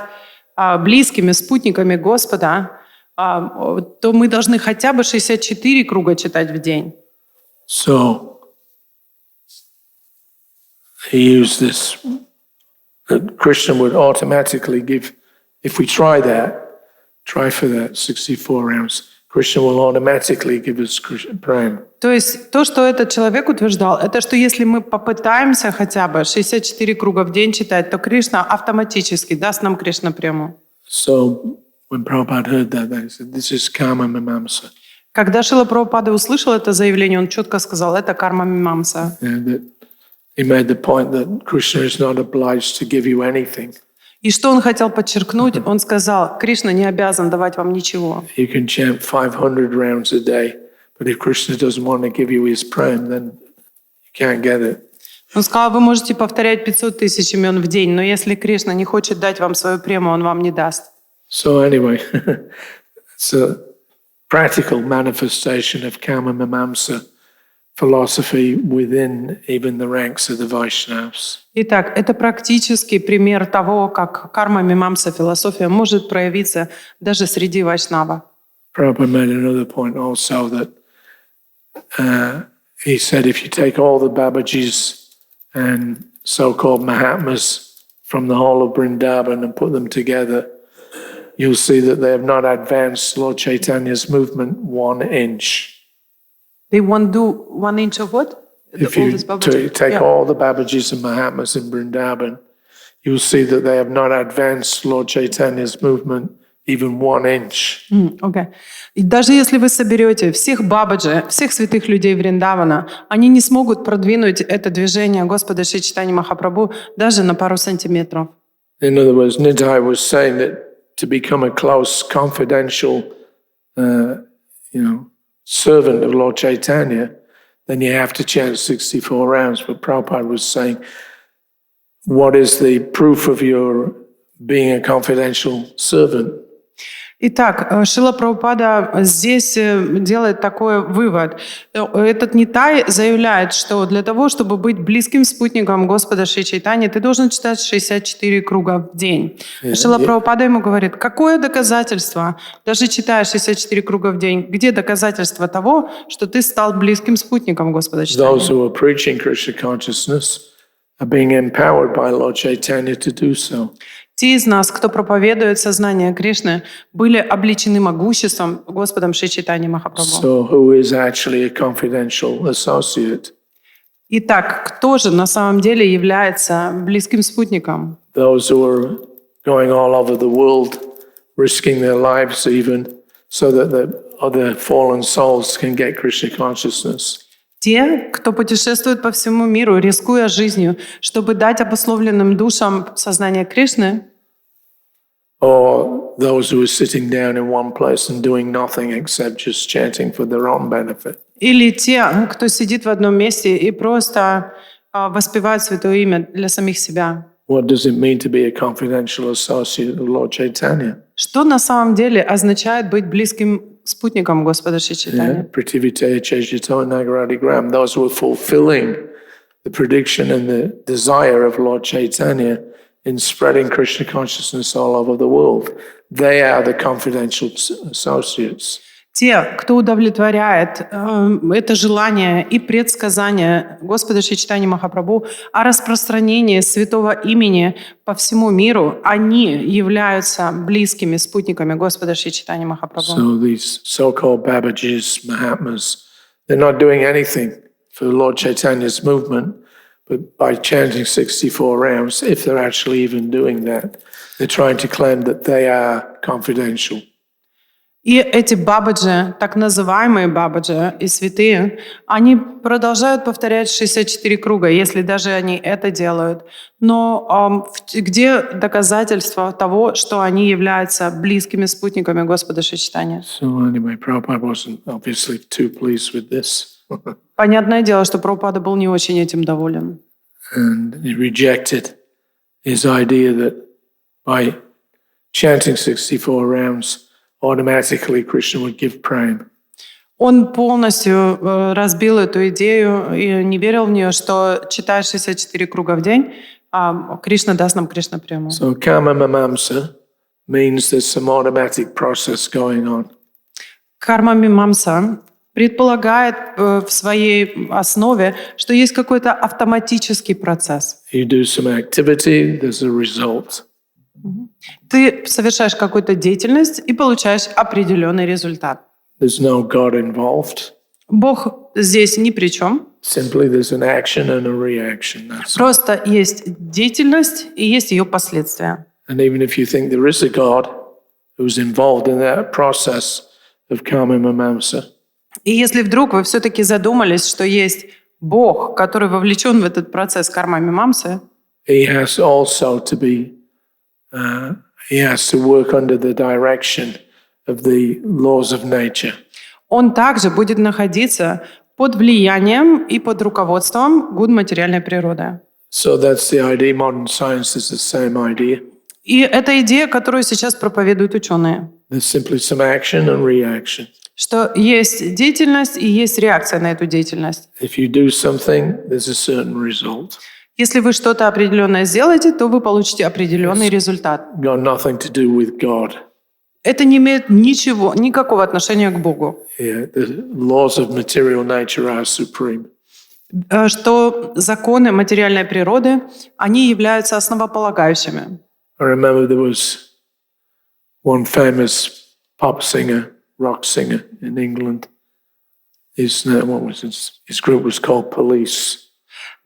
близкими спутниками Господа, то мы должны хотя бы 64 круга читать в день. So he used this, that Krishna would automatically give, if we try for that 64 rounds, Krishna will automatically give us prime. То есть то, что этот человек утверждал, это что если мы попытаемся хотя бы 64 круга в день читать, то Кришна автоматически даст нам Кришна прему. So when Prabhupada heard that, he said, this is Kama Mimamsa. Когда Шрила Прабхупада услышал это заявление, он четко сказал, это карма мимамса. That he made the point that Krishna is not obliged to give you anything. И что он хотел подчеркнуть? Он сказал, Кришна не обязан давать вам ничего. You can chant 500 rounds a day, but if Krishna doesn't want to give you his prem, then you can't get it. Он сказал, вы можете повторять 500 тысяч имен в день, но если Кришна не хочет дать вам свою прему, он вам не даст. So anyway, it's a practical manifestation of Kama Mimamsa philosophy within even the ranks of the Vaishnavas. Итак, это практический пример того, как карма мимамса философия может проявиться даже среди вайшнава. Prabhupada made another point also that he said if you take all the Babajis and so-called Mahatmas from the whole of Vrindavan and put them together, you'll see that they have not advanced Lord Chaitanya's movement 1 inch. They won't do 1 inch of what? If you take all the Babajis and Mahatmas in Vrindavan, you'll see that they have not advanced Lord Chaitanya's movement even 1 inch. Okay. И даже если вы соберете всех бабаджи, всех святых людей Вриндавана, они не смогут продвинуть это движение Господа Шри Чайтаньи Махапрабху даже на пару сантиметров. In other words, Nitai was saying that to become a close, confidential, servant of Lord Chaitanya, then you have to chant 64 rounds. But Prabhupada was saying, what is the proof of your being a confidential servant? Итак, Шрила Прабхупада здесь делает такой вывод. Этот Нитай заявляет, что для того, чтобы быть близким спутником Господа Шри Чайтаньи, ты должен читать 64 круга в день. Шрила Прабхупада ему говорит, какое доказательство, даже читая 64 круга в день, где доказательство того, что ты стал близким спутником Господа Чайтаньи? Those who are preaching Krishna consciousness are being empowered by Lord Chaitanya to do so. Те из нас, кто проповедует сознание Кришны, были обличены могуществом Господом Шри Чайтаньи Махапрабху. So who is actually a confidential associate? Итак, кто же на самом деле является близким спутником? Those who are going all over the world, risking their lives even, so that the other fallen souls can get Krishna consciousness. Те, кто путешествует по всему миру, рискуя жизнью, чтобы дать обусловленным душам сознание Кришны, Or those who are sitting down in one place and doing nothing except just chanting for their own benefit. или те, кто сидит в одном месте и просто воспевает Святое Имя для самих себя. What does it mean to be a confidential associate of Lord Chaitanya? Что на самом деле означает быть близким спутником Господа Шри Чайтаньи? Prativite Chejito Nagaradigram. Those who are fulfilling the prediction and the desire of Lord Chaitanya in spreading Krishna consciousness all over the world. They are the confidential associates. Те, кто удовлетворяет это желание и предсказание Господа Шри Чайтаньи Махапрабху о распространении святого имени по всему миру, они являются близкими спутниками Господа Шри Чайтаньи Махапрабху. So these so-called Babajis, Mahatmas, they're not doing anything for Lord Chaitanya's movement, but by chanting 64 rounds, if they're actually even doing that, they're trying to claim that they are confidential. И эти бабаджи, так называемые бабаджи и святые, они продолжают повторять 64 круга, если даже они это делают. Но где доказательства того, что они являются близкими спутниками Господа Шри Чайтаньи? So anyway, Prabhupada wasn't obviously too pleased with this. Понятное дело, что Прабхупада был не очень этим доволен. And he rejected his idea that by chanting 64 rounds, automatically Krishna would give prem. Он полностью разбил эту идею и не верил в нее, что читая 64 круга в день, Кришна даст нам Кришна прему. So Kama Mimamsa means there's some automatic process going on. Карма мимамса предполагает в своей основе, что есть какой-то автоматический процесс. You do some activity, there's a result. Ты совершаешь какую-то деятельность и получаешь определенный результат. There's no God involved. Бог здесь ни при чем. Simply there's an action and a reaction. That's all. Просто есть деятельность и есть ее последствия. And even if you think there is a God who's involved in that process of Kama Mimamsa, И если вдруг вы все-таки задумались, что есть Бог, который вовлечен в этот процесс карма-мимамсы, he has also to be, he has to work under the direction of the laws of nature. он также будет находиться под влиянием и под руководством гун материальной природы. So that's the idea. Modern science is the same idea. И это идея, которую сейчас проповедуют ученые, There's simply some action and reaction. что есть деятельность и есть реакция на эту деятельность. If you do something, there's a certain result. Если вы что-то определенное сделаете, то вы получите определенный результат. Got nothing to do with God. Это не имеет никакого отношения к Богу. Yeah, the laws of material nature are supreme. Что законы материальной природы, они являются основополагающими. I remember there was one famous pop singer, rock singer in England. His group was called Police.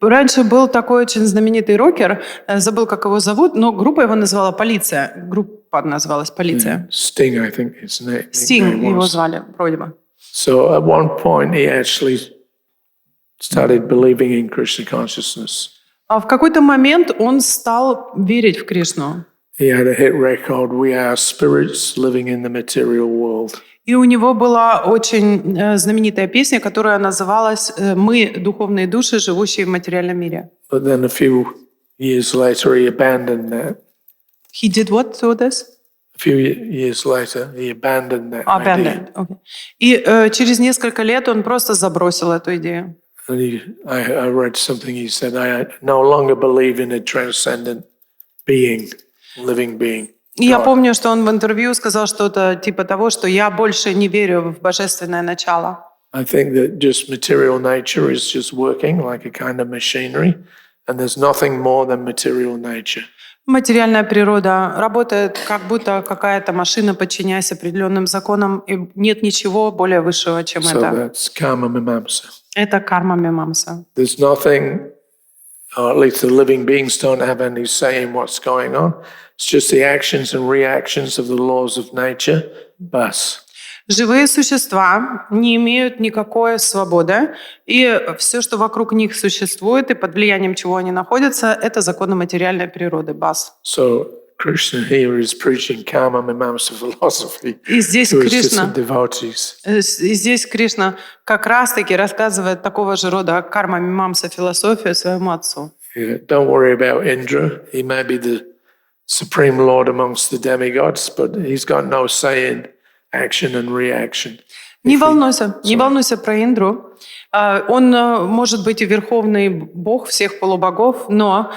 Раньше был такой очень знаменитый рокер, забыл, как его зовут, но группа его называла «Полиция». Группа называлась «Полиция». Sting, I think his name. Стинг его was. звали, вроде бы. So at one point he actually started believing in Krishna consciousness. А в какой-то момент он стал верить в Кришну. He had a hit record, "We are spirits living in the material world." И у него была очень знаменитая песня, которая называлась «Мы – духовные души, живущие в материальном мире». But then a few years later he abandoned that. He did what to this? A few years later he abandoned that idea. Abandoned. Okay. И через несколько лет он просто забросил эту идею. And I read something he said, I no longer believe in a transcendent being, living being. И я помню, что он в интервью сказал что-то типа того, что я больше не верю в божественное начало. I think that just material nature is just working like a kind of machinery, and there's nothing more than material nature. Материальная природа работает как будто какая-то машина, подчиняясь определенным законам, и нет ничего более высшего, чем So это. that's karma mimamsa. Это карма-мимамса. There's nothing, or at least the living beings don't have any say in what's going on. It's just the actions and reactions of the laws of nature. Bas. Живые существа не имеют никакой свободы, и все, что вокруг них существует, и под влиянием чего они находятся, это законы материальной природы, бас. So Krishna here is preaching karma mimamsa philosophy И здесь to his Кришна, distant devotees. и здесь Кришна как раз-таки рассказывает такого же рода карма-мимамса философию своему отцу. Yeah, don't worry about Indra. He may be the supreme lord amongst the demigods, but he's got no say in action and reaction. Не волнуйся про Индру. Он может быть и верховный бог всех полубогов, но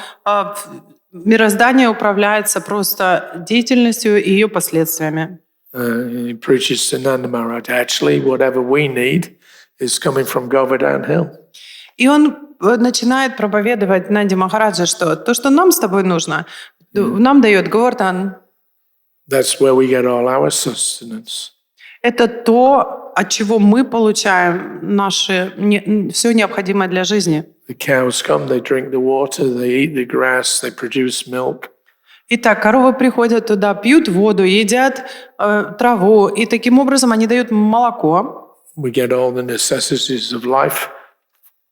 мироздание управляется просто деятельностью и ее последствиями. He preaches to Nanda Maharaj, actually, whatever we need is coming from Govardhan Hill. И он начинает проповедовать Нанди Махараджа, что то, что нам с тобой нужно, нам дает Говардан. That's where we get all our sustenance. Это то, от чего мы получаем все необходимое для жизни. The cows come, they drink the water, they eat the grass, they produce milk. Итак, коровы приходят туда, пьют воду, едят траву, и таким образом они дают молоко. We get all the necessities of life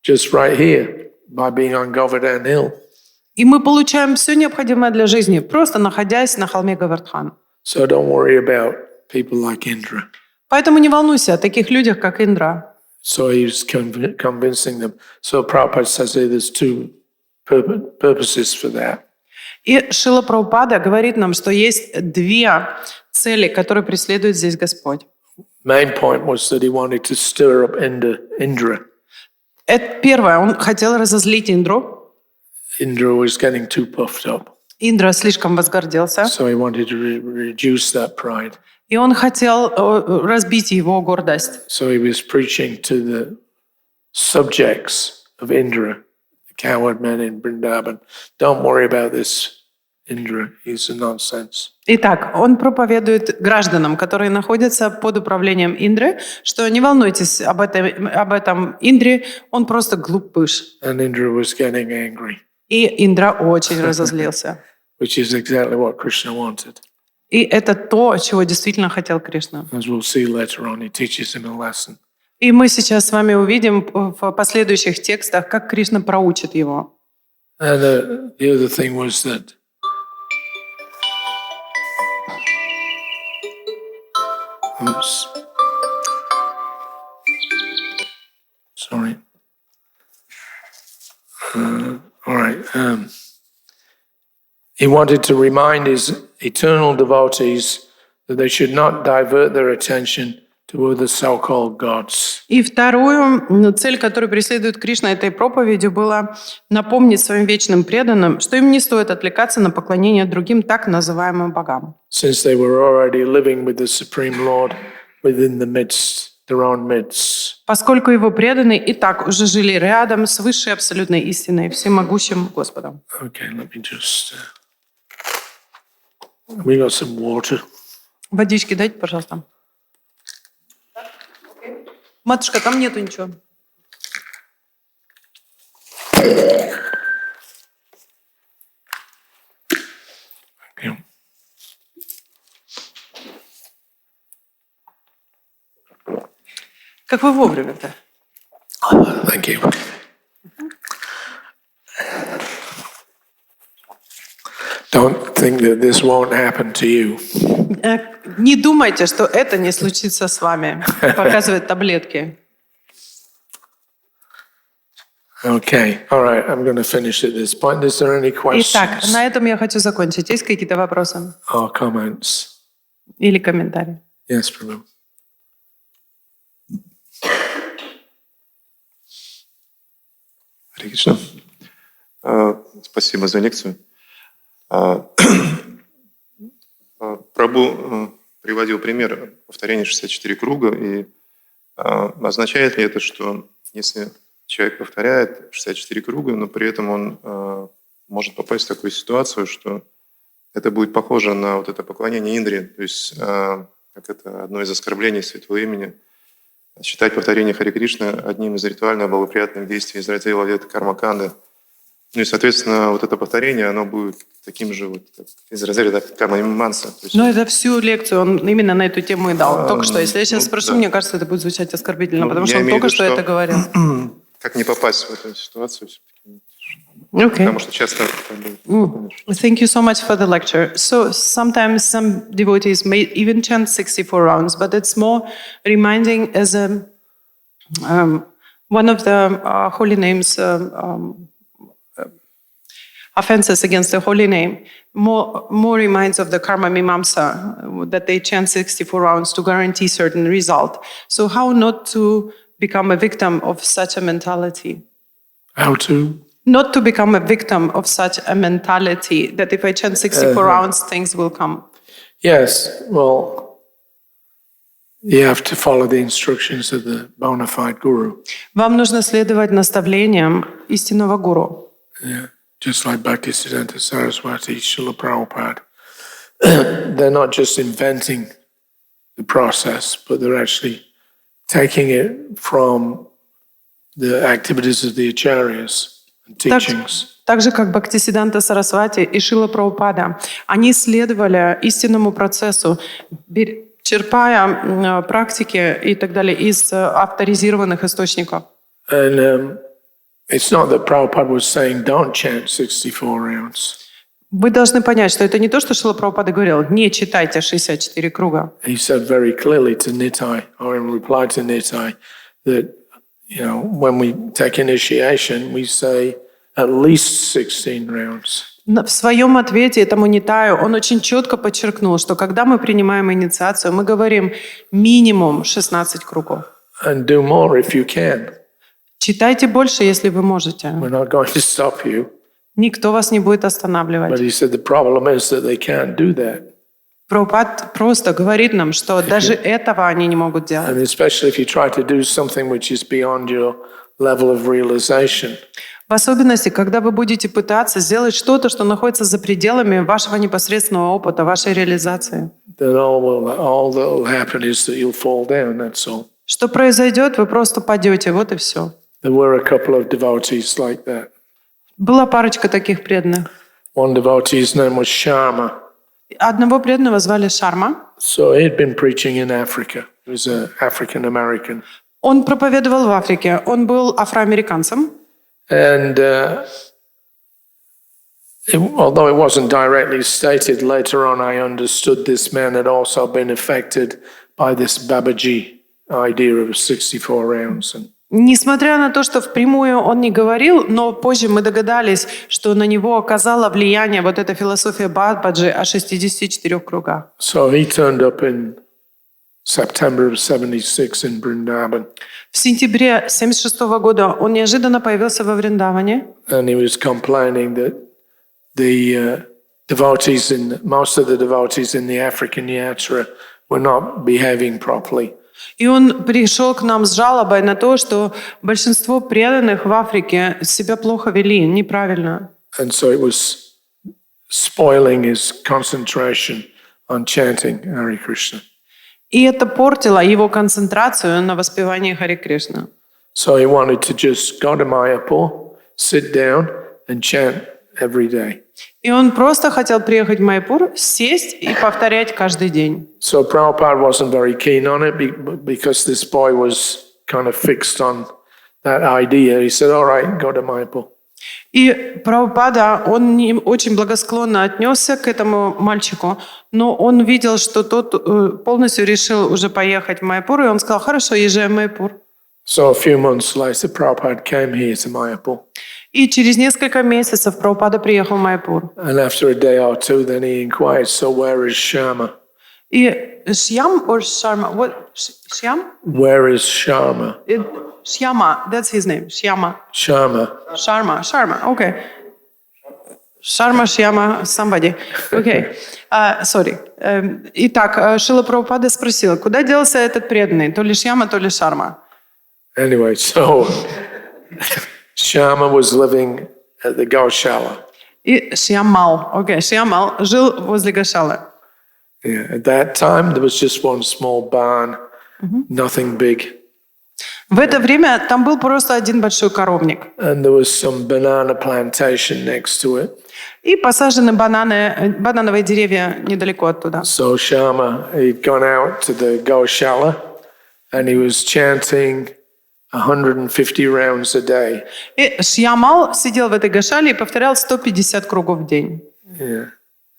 just right here by being on Govardhan Hill. И мы получаем все необходимое для жизни, просто находясь на холме Говардхан. So don't worry about people like Indra. Поэтому не волнуйся о таких людях, как Индра. So he's convincing them. So Prabhupada says there's two purposes for that. И Шрила Прабхупада говорит нам, что есть две цели, которые преследует здесь Господь. Main point was that he wanted to stir up Indra. Это первое, он хотел разозлить Индру. Indra was getting too puffed up. Индра слишком возгордился. So he wanted to reduce that pride. И он хотел разбить его гордость. So he was preaching to the subjects of Indra, the coward men in Vrindavan. Don't worry about this Indra, he's a nonsense. Итак, он проповедует гражданам, которые находятся под управлением Индры, что не волнуйтесь об этом Индре, он просто глупыш. And Indra was getting angry, И Индра очень разозлился. which is exactly what Krishna wanted. И это то, чего действительно хотел Кришна. As we'll see later on, he teaches him a lesson. И мы сейчас с вами увидим в последующих текстах, как Кришна проучит его. And the other thing was that oops. Sorry. All right. He wanted to remind his eternal devotees that they should not divert their attention to other so-called gods. И вторую цель, которую преследует Кришна этой проповедью, была напомнить своим вечным преданным, что им не стоит отвлекаться на поклонение другим так называемым богам. Since they were already living with the Supreme Lord within the midst, their own midst. Поскольку его преданные и так уже жили рядом с высшей абсолютной истиной, всемогущим Господом. Okay, let me just... we got some water. Водички дайте, пожалуйста. Матушка, там нету ничего. Okay. Как вы вовремя-то? Thank you. Don't think that this won't happen to you. Не думайте, что это не случится с вами. Показывает таблетки. Okay, all right, I'm going to finish at this point. Is there any Итак, questions на этом я хочу закончить. Есть какие-то вопросы or comments? или комментарии? Yes, Prabhu. Хари Кришна. Спасибо за лекцию. Прабху приводил пример повторения 64 круга, и означает ли это, что если человек повторяет 64 круга, но при этом он может попасть в такую ситуацию, что это будет похоже на вот это поклонение Индре, то есть как это одно из оскорблений святого имени, считать повторение Хари Кришны одним из ритуально благоприятных действий из раздела лет карма-канды. Ну и, соответственно, вот это повторение, оно будет таким же, вот, как из разряда карма-миманса. Но это всю лекцию он именно на эту тему и дал. Только что. Если я сейчас спрошу, мне кажется, это будет звучать оскорбительно, потому что он только что это говорил. Как не попасть в эту ситуацию? Okay. Потому что часто... Thank you so much for the lecture. So sometimes some devotees may even chant 64 rounds, but it's more reminding as a one of the holy names offenses against the holy name, more reminds of the karma mimamsa, that they chant 64 rounds to guarantee certain result. So how not to become a victim of such a mentality? How to? Not to become a victim of such a mentality, that if I chant 64 rounds, things will come. Yes, well, you have to follow the instructions of the bona fide guru. Вам нужно следовать наставлениям истинного гуру. Yeah. Just like Bhaktisiddhanta Saraswati, Srila Prabhupada. They're not just inventing the process, but they're actually taking it from the activities of the acharyas and teachings. Так же, как Бхактисиддханта Сарасвати и Шрила Прабхупада, они следовали истинному процессу, черпая практики и так далее из авторизированных источников. And it's not that Prabhupada was saying, don't chant 64 rounds. Вы должны понять, что это не то, что Шрила Прабхупада говорил, не читайте 64 круга. He said very clearly to Nitai, or in reply to Nitai, that, you know, when we take initiation, we say at least 16 rounds. В своем ответе этому Нитаю он очень четко подчеркнул, что когда мы принимаем инициацию, мы говорим минимум 16 кругов. And do more if you can. Читайте больше, если вы можете. We're not going to stop you. Никто вас не будет But останавливать. he said the problem is that they can't do that. Прабхупад просто говорит нам, что даже этого они не могут делать. And especially if you try to do something which is beyond your level of realization. В особенности, когда вы будете пытаться сделать что-то, что находится за пределами вашего непосредственного опыта, вашей реализации. Then all that will happen is that you'll fall down, that's all. Что произойдет, вы просто падете, вот и все. There were a couple of devotees like that. Была парочка таких преданных. One devotee's name was Sharma. Одного преданного звали Шарма. So he'd been preaching in Africa. He was an African American. Он проповедовал в Африке. Он был афроамериканцем. And although it wasn't directly stated, later on I understood this man had also been affected by this Babaji idea of 64 rounds. Несмотря на то, что впрямую он не говорил, но позже мы догадались, что на него оказало влияние вот эта философия Бабаджи о 64 кругах. So he turned up in September of 76 in Vrindavan. В сентябре 1976 года он неожиданно появился во Вриндаване. And he was complaining that the most of the devotees in the African yatra were not behaving properly. И он пришел к нам с жалобой на то, что большинство преданных в Африке себя плохо вели, неправильно. And so it was spoiling his concentration on chanting Hare Krishna. И это портило его концентрацию на воспевании Хари Кришна. So he wanted to just go to Mayapur, sit down and chant every day. И он просто хотел приехать в Майяпур, сесть и повторять каждый день. So Prabhupada wasn't very keen on it because this boy was kind of fixed on that idea. He said, all right, go to Mayapur. И Прабхупада, он не очень благосклонно отнесся к этому мальчику, но он видел, что тот полностью решил уже поехать в Майяпур, и он сказал, хорошо, езжай в Майяпур. So a few months later, Prabhupada came here to Mayapur. И через несколько месяцев Прабхупада приехал в Майяпур. And after a day or two, then he inquired, so where is Sharma? И Шьям or Шарма? What? Шьям? Where is Sharma? Шьяма, that's his name. Шьяма. Sharma. Шарма, okay. Шарма, Шьяма, somebody. Okay. Sorry. Итак, Шрила Прабхупада спросила, куда делся этот преданный? То ли Шьяма, то ли Шарма. Anyway, so Sharma was living at the Gaushala. И Шьямал, Шьямал жил возле Гошалы. Yeah, at that time, there was just one small barn, nothing big. В это время там был просто один большой коровник. And there was some banana plantation next to it. И посажены банановые деревья недалеко оттуда. So Sharma, he'd gone out to the Gaushala and he was chanting 150 rounds a day. И Шьямал сидел в этой Гошале и повторял 150 кругов в день. Yeah.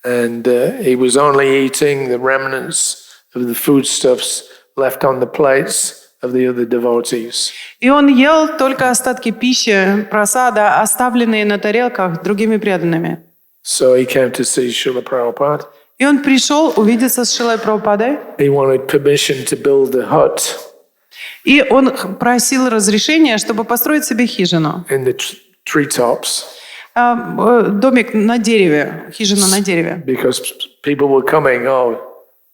And he was only eating the remnants of the foodstuffs left on the plates of the other devotees. И он ел только остатки пищи, просада, оставленные на тарелках другими преданными. So he came to see Srila Prabhupada. И он пришел увидеться с Шрилой Прабхупадой. He wanted permission to build a hut. И он просил разрешения, чтобы построить себе хижину. In the treetops. Домик на дереве, хижина на дереве. Because people were coming, oh,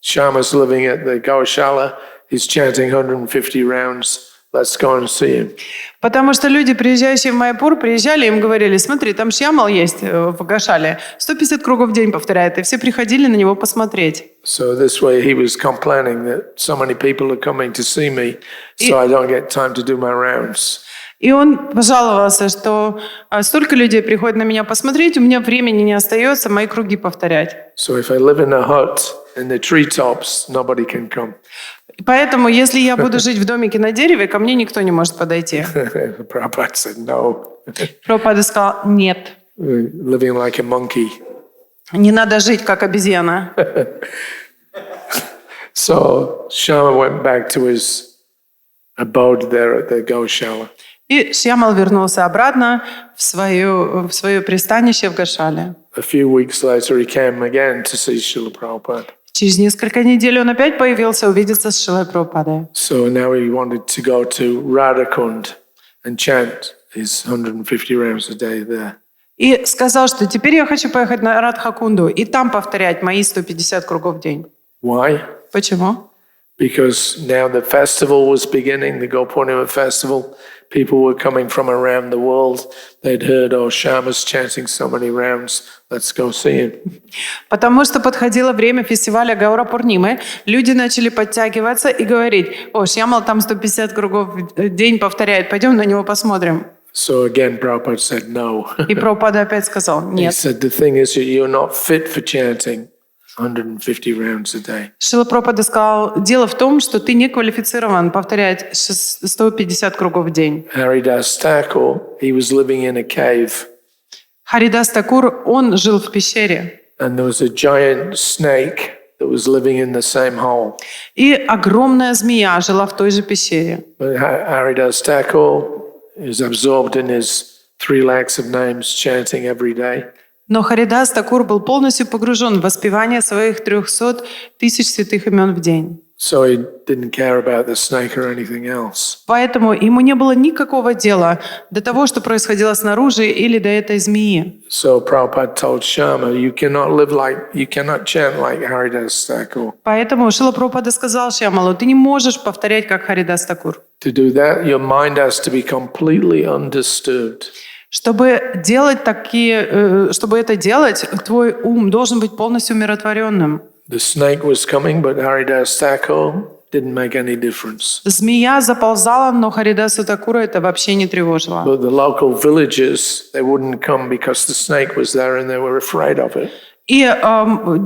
Sharma's living at the Gaushala, he's chanting 150 rounds, let's go and see him. Потому что люди, приезжающие в Майяпур, приезжали, им говорили, смотри, там Шьямал есть в Гошале, 150 кругов в день повторяет, и все приходили на него посмотреть. So this way he was complaining that so many people are coming to see me, so I don't get time to do my rounds. И он пожаловался, что столько людей приходит на меня посмотреть, у меня времени не остается мои круги повторять. So if I live in a hut in the treetops, nobody can come. Поэтому, если я буду жить в домике на дереве, ко мне никто не может подойти. Prabhupada said no. Прабхупада сказал, нет. Living like a monkey. Не надо жить, как обезьяна. So Sharma went back to his abode there at the Gaushala. И Шьямал вернулся обратно в свое пристанище в Гошале. A few weeks later, he came again to see Srila Prabhupada. Через несколько недель он опять появился увидеться с Шрилой Прабхупадой. So now he wanted to go to Radhakund and chant his 150 rounds a day there. И сказал, что теперь я хочу поехать на Радхакунду и там повторять мои 150 кругов в день. Why? Почему? Because now the festival was beginning, the Gopurnima festival. People were coming from around the world. They'd heard, oh, Sharma's chanting so many rounds. Let's go see him. Потому что подходило время фестиваля Гаура Пурнимы, люди начали подтягиваться и говорить, о, Шьямал там 150 кругов в день повторяет, пойдем на него посмотрим. So again, Prabhupada said no. И Прабхупада опять сказал, He нет. said, the thing is, you're not fit for chanting. 150 rounds a day. Шрила Прабхупада сказал, дело в том, что ты не квалифицирован повторять 150 кругов в день. Haridas Thakur, he was living in a cave, Харидас Такур, он жил в пещере. and there was a giant snake that was living in the same hole. И огромная змея жила в той же пещере. But Haridas Thakur is absorbed in his 3 lakhs of names, chanting every day. Но Харидас Такур был полностью погружен в воспевание своих 300 тысяч святых имен в день. So he didn't care about the snake or anything else. Поэтому ему не было никакого дела до того, что происходило снаружи или до этой змеи. So Prabhupada told Sharma, you cannot chant like Haridas Thakur. Поэтому Шрила Прабхупада сказал Шьямалу, ты не можешь повторять, как Харидас Такур. To do that, your mind has to be completely undisturbed. Чтобы это делать, твой ум должен быть полностью умиротворенным. The snake was coming, but Haridas Thakur didn't make any difference. Змея заползала, но Харидаса Такура это вообще не тревожило. But the local villagers, they wouldn't come because the snake was there and they were afraid of it. И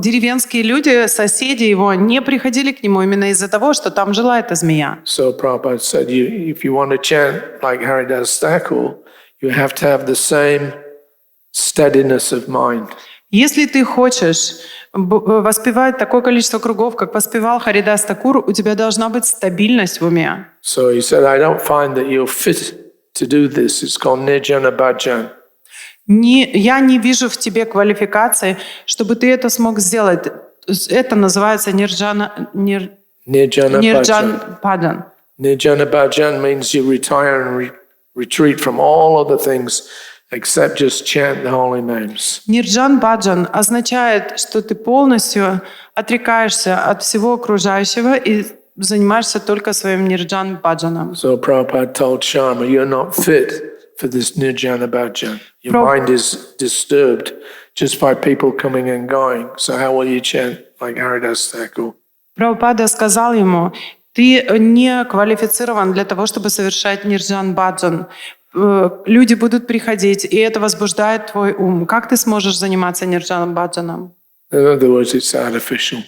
деревенские люди, соседи его, не приходили к нему именно из-за того, что там жила эта змея. So Prabhupada said, if you want to chant like Haridas Thakur, you have to have the same steadiness of mind. Если ты хочешь воспевать такое количество кругов, как воспевал Харидас Такур, у тебя должна быть стабильность в уме. So he said, I don't find that you're fit to do this. It's called Nirjana Bhajan. Я не вижу в тебе квалификации, чтобы ты это смог сделать. Это называется Нирджан Баджан. Nirjana Bhajan means you retire and retreat from all other things except just chant the holy names. Нирджан Баджан означает, что ты полностью отрекаешься от всего окружающего и занимаешься только своим Нирджан Баджаном. So Prabhupada told Sharma, you're not fit for this Nirjana Bhajan. Your mind is disturbed just by people coming and going. So how will you chant like Haridas Thakur? Прабхупада сказал ему, ты не квалифицирован для того, чтобы совершать Нирджан Баджан. Люди будут приходить, и это возбуждает твой ум. Как ты сможешь заниматься Нирджаном Баджаном? In other words, it's artificial.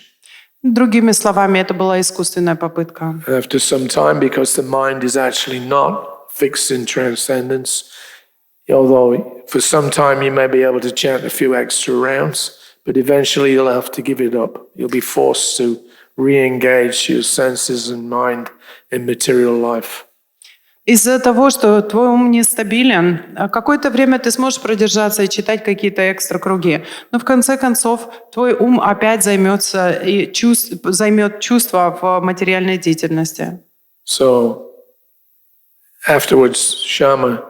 Другими словами, это была искусственная попытка. After some time, because the mind is actually not fixed in transcendence, although for some time you may be able to chant a few extra rounds, but eventually you'll have to give it up. You'll be forced to re-engage your senses and mind in material life. Из-за того, что твой ум нестабилен, какое-то время ты сможешь продержаться и читать какие-то экстра круги, но в конце концов твой ум опять займется и займет чувства в материальной деятельности. So afterwards, Sharma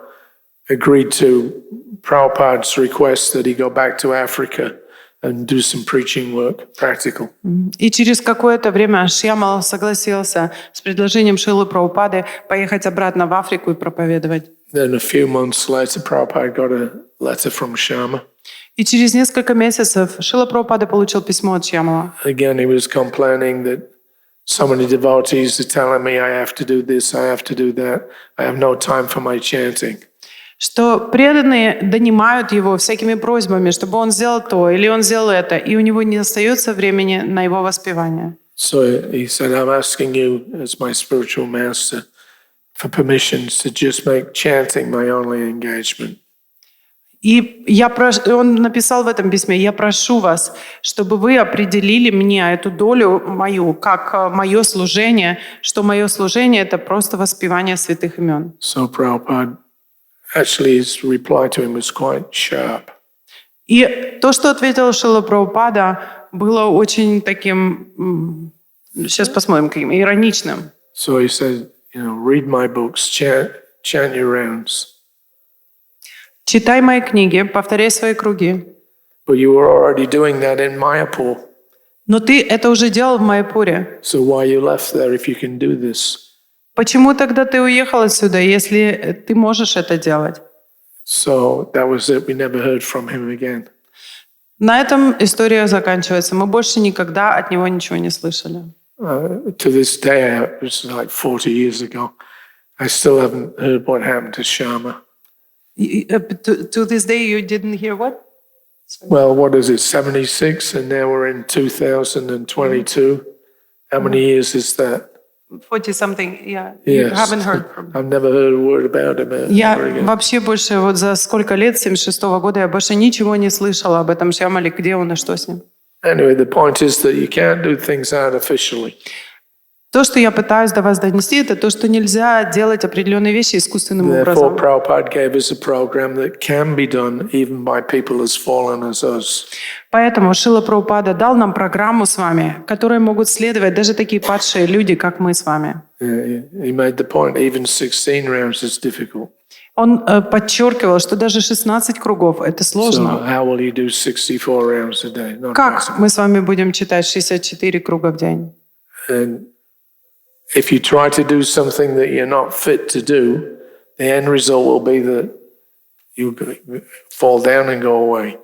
agreed to Prabhupada's request that he go back to Africa and do some preaching work, practical. И через какое-то время Шьямал согласился с предложением Шрилы Прабхупады поехать обратно в Африку и проповедовать. Then a few months later, Prabhupada got a letter from Sharma. И через несколько месяцев Шрила Прабхупада получил письмо от Шьямала. Again, he was complaining that so many devotees are telling me I have to do this, I have to do that. I have no time for my chanting. Что преданные донимают его всякими просьбами, чтобы он сделал то или он сделал это, и у него не остается времени на его воспевание. So he said, I'm asking you as my spiritual master for permissions to just make chanting my only engagement. И он написал в этом письме, я прошу вас, чтобы вы определили мне эту долю мою, как мое служение, что мое служение — это просто воспевание святых имен. So Prabhupada, actually his reply to him was quite sharp. И то, что ответил Шрила Прабхупада, было очень таким, сейчас посмотрим, каким ироничным. So he said, read my books, chant your rounds. Читай мои книги, повторяй свои круги. But you were already doing that in Mayapur. Но ты это уже делал в Майяпуре. So why you left there if you can do this? Почему тогда ты уехал отсюда, если ты можешь это делать? So that was it. We never heard from him again. На этом история заканчивается. Мы больше никогда от него ничего не слышали. To this day, it was like 40 years ago, I still haven't heard what happened to Sharma. To this day you didn't hear what? Well, what is it, 76, and now we're in 2022. How many years is that? 40-something, yeah. You Yes. haven't heard from him. I've never heard a word about him Я ever again. вообще больше, вот за сколько лет, 76-го года, я больше ничего не слышала об этом Шьямале, где он и что с ним. Anyway, the point is that you can't do things artificially. То, что я пытаюсь до вас донести, это то, что нельзя делать определенные вещи искусственным Therefore, образом. Prabhupada gave us a program that can be done even by people as fallen as us. Поэтому Шрила Прабхупада дал нам программу с вами, которой могут следовать даже такие падшие люди, как мы с вами. He made the point, even 16 rounds is difficult. Он подчеркивал, что даже 16 кругов – это So сложно. how will you do 64 rounds a day? Not Как possible. мы с вами будем читать 64 круга в день? And if you try to do something that you're not fit to do, the end result will be that you fall down and go away.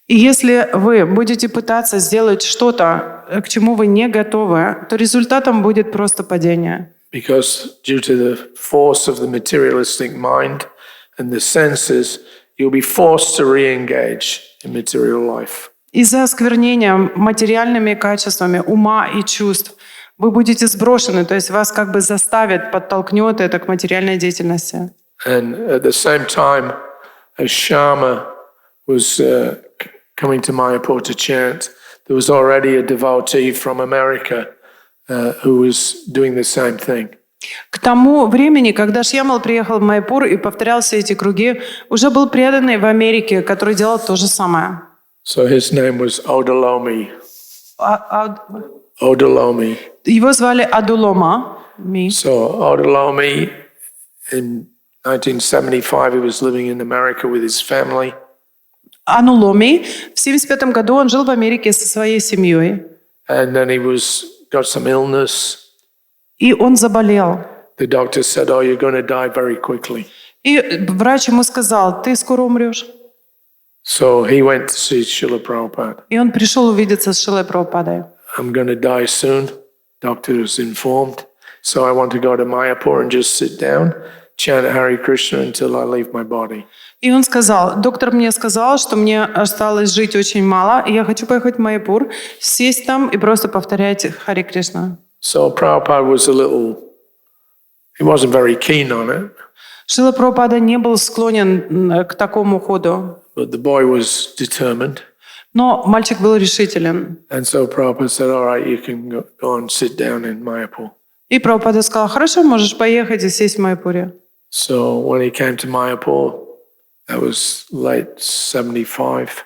И если вы будете пытаться сделать что-то, к чему вы не готовы, то результатом будет просто падение. Because due to the force of the materialistic mind and the senses, you'll be forced to re-engage in material life. Из-за осквернения материальными качествами ума и чувств вы будете сброшены, то есть вас как бы заставит, подтолкнет это к материальной деятельности. And at the same time, as Sharma was coming to Mayapur to chant, there was already a devotee from America who was doing the same thing. К тому времени, когда Шьямал приехал в Майпур и повторял все эти круги, уже был преданный в Америке, который делал то же самое. So his name was Odalomi. Odalomi. Его звали Адулома. So Odalomi, in 1975, he was living in America with his family. Ануломи. В 1975 году он жил в Америке со своей семьей. And then he got some illness. И он заболел. The doctor said, "Oh, you're going to die very quickly." И врач ему сказал: ты скоро умрешь. So he went to see Srila Prabhupada. И он пришел увидеться с Шрилой Прабхупадой. I'm going to die soon, doctor is informed. So I want to go to Mayapur and just sit down, chant Hare Krishna until I leave my body. И он сказал: доктор мне сказал, что мне осталось жить очень мало, и я хочу поехать в Майпур, сесть там и просто повторять Хари Кришна. So Prabhupada was he wasn't very keen on it, Шрила Прабхупада не был склонен к такому ходу, but the boy was determined. но мальчик был решителен. And so Prabhupada said, "All right, you can go and sit down in Mayapur." И Прабхупада сказал: хорошо, можешь поехать и сесть в Майпуре. So when he came to Mayapur, that was late 75.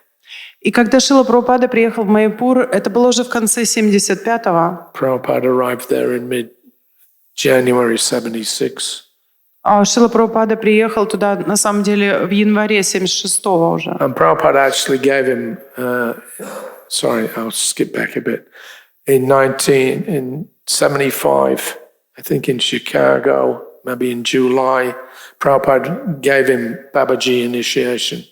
И когда Шрила Прабхупада приехал в Майпур, это было уже в конце 75-го. Prabhupada arrived there in mid-January 76. А Шрила Прабхупада приехал туда, на самом деле, в январе 76-го уже. And Prabhupada actually gave him, sorry, I'll skip back a bit. In 75, I think in Chicago, maybe in July, Prabhupada gave him Babaji initiation.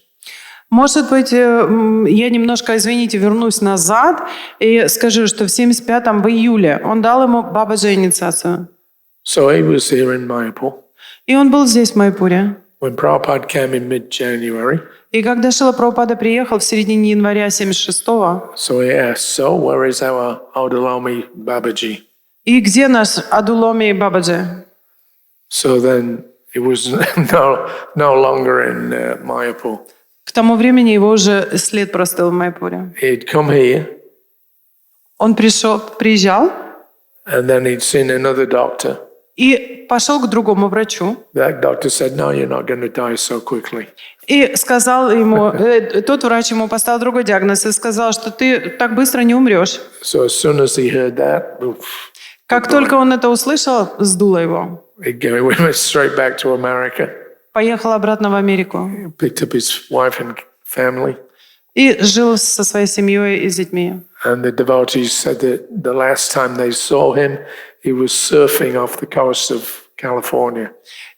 Может быть, я немножко, извините, вернусь назад и скажу, что в 75-м, в июле, он дал ему Бабаджи инициацию. So he was here in Mayapur. И он был здесь, в Майпуре. When Prabhupada came in mid-January, И когда Шрила Прабхупада приехал в середине января 76-го, so he asked, "So where is our Odalomi Babaji?" и где наш Адуломи Бабаджи? So then he was no longer in Mayapur. К тому времени его уже след простыл в Майпуре. He'd come here, Он приезжал and then he'd seen another doctor. и пошел к другому врачу. That doctor said, "No, you're not going to die so quickly." И сказал ему, тот врач ему поставил другой диагноз и сказал, что ты так быстро не умрешь. So as soon as he heard that, Как только он это услышал, сдуло его. he went straight back to America, Поехал обратно в Америку picked up his wife and family. и жил со своей семьей и с детьми. And the devotees said that the last time they saw him, he was surfing off the coast of California.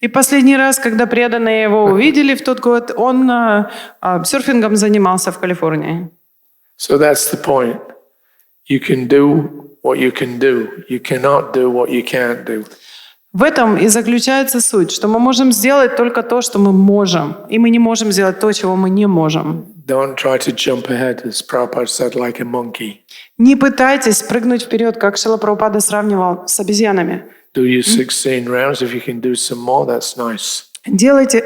И последний раз, когда преданные его увидели в тот год, он серфингом занимался в Калифорнии. So that's the point. You can do what you can do. You cannot do what you can't do. В этом и заключается суть, что мы можем сделать только то, что мы можем, и мы не можем сделать то, чего мы не можем. Don't try to jump ahead, as Prabhupada said, like a monkey. Не пытайтесь прыгнуть вперед, как Шрила Прабхупада сравнивал с обезьянами. Do your 16 rounds. If you can do some more, that's nice. Делайте,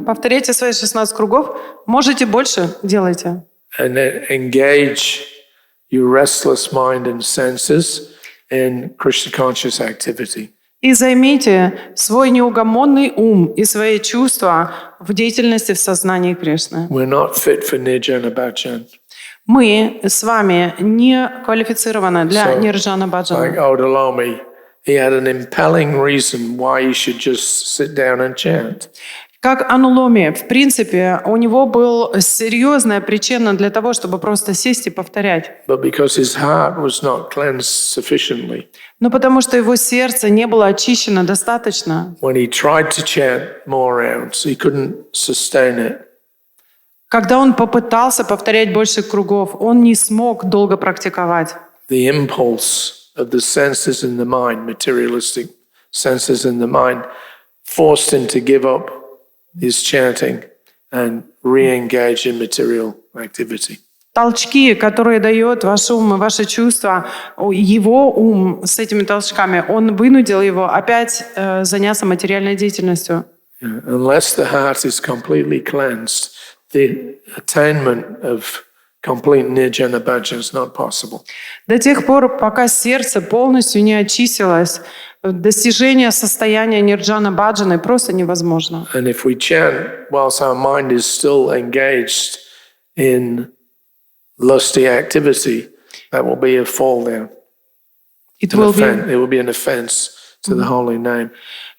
повторяйте свои 16 кругов. Можете больше, делайте. And then engage your restless mind and senses in Krishna conscious activity. И займите свой неугомонный ум и свои чувства в деятельности в сознании Кришны. We're not fit for nirjana bhajan. Мы с вами не квалифицированы для нирджана Like баджана. Odalomi, he had an impelling reason why he should just sit down and chant. Как Ануломи, в принципе, у него была серьезная причина для того, чтобы просто сесть и повторять. But because his heart was not cleansed sufficiently, Но потому что его сердце не было очищено достаточно. when he tried to chant more rounds, he couldn't sustain it. Когда он попытался повторять больше кругов, он не смог долго практиковать. The impulse of the senses in the mind, materialistic senses in the mind, forced him to give up his chanting and re-engage in material activity. Толчки, которые дает ваш ум и ваши чувства, его ум с этими толчками, он вынудил его опять заняться материальной деятельностью. Unless the heart is completely cleansed, the attainment of complete nirjana bhajan is not possible. До тех пор, пока сердце полностью не очистилось, достижение состояния нирджана баджаны просто невозможно. And if we chant whilst our mind is still engaged in lusty activity, that will be a fall down. It will be an offense to the holy name.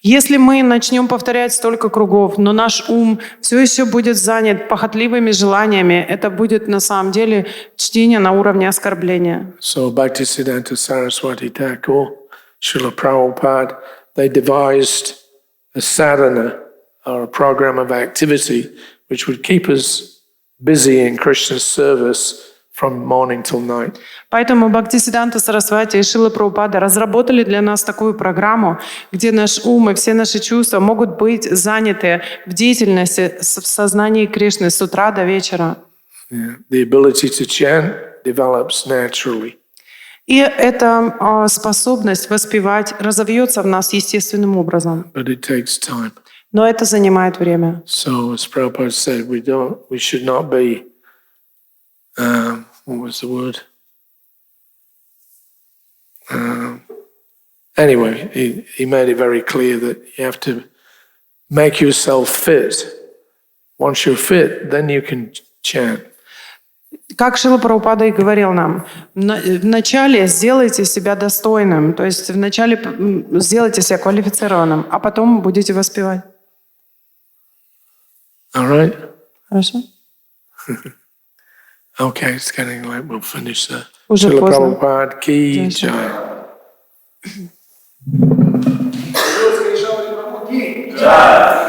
Если мы начнем повторять столько кругов, но наш ум все еще будет занят похотливыми желаниями, это будет на самом деле чтение на уровне оскорбления. So Bhaktisiddhanta Saraswati Thakur, Srila Prabhupada, they devised a sadhana or a program of activity which would keep us busy in Krishna's service from morning till night. Поэтому Бхактисиддханта Сарасвати и Шрила Прабхупада разработали для нас такую программу, где наш ум и все наши чувства могут быть заняты в деятельности в сознании Кришны с утра до вечера. The ability to chant develops naturally. И эта способность воспевать разовьется в нас естественным образом. But it takes time. Но это занимает время. So as Prabhupada said, we should not be what was the word? Anyway, he made it very clear that you have to make yourself fit. Once you're fit, then you can chant. Как Шрила Прабхупада и говорил нам, вначале сделайте себя достойным, то есть вначале сделайте себя квалифицированным, а потом будете воспевать. All right? Хорошо? Okay, it's getting late. We'll finish there. Уже Srila поздно. Prabhupada ki jai. Jai.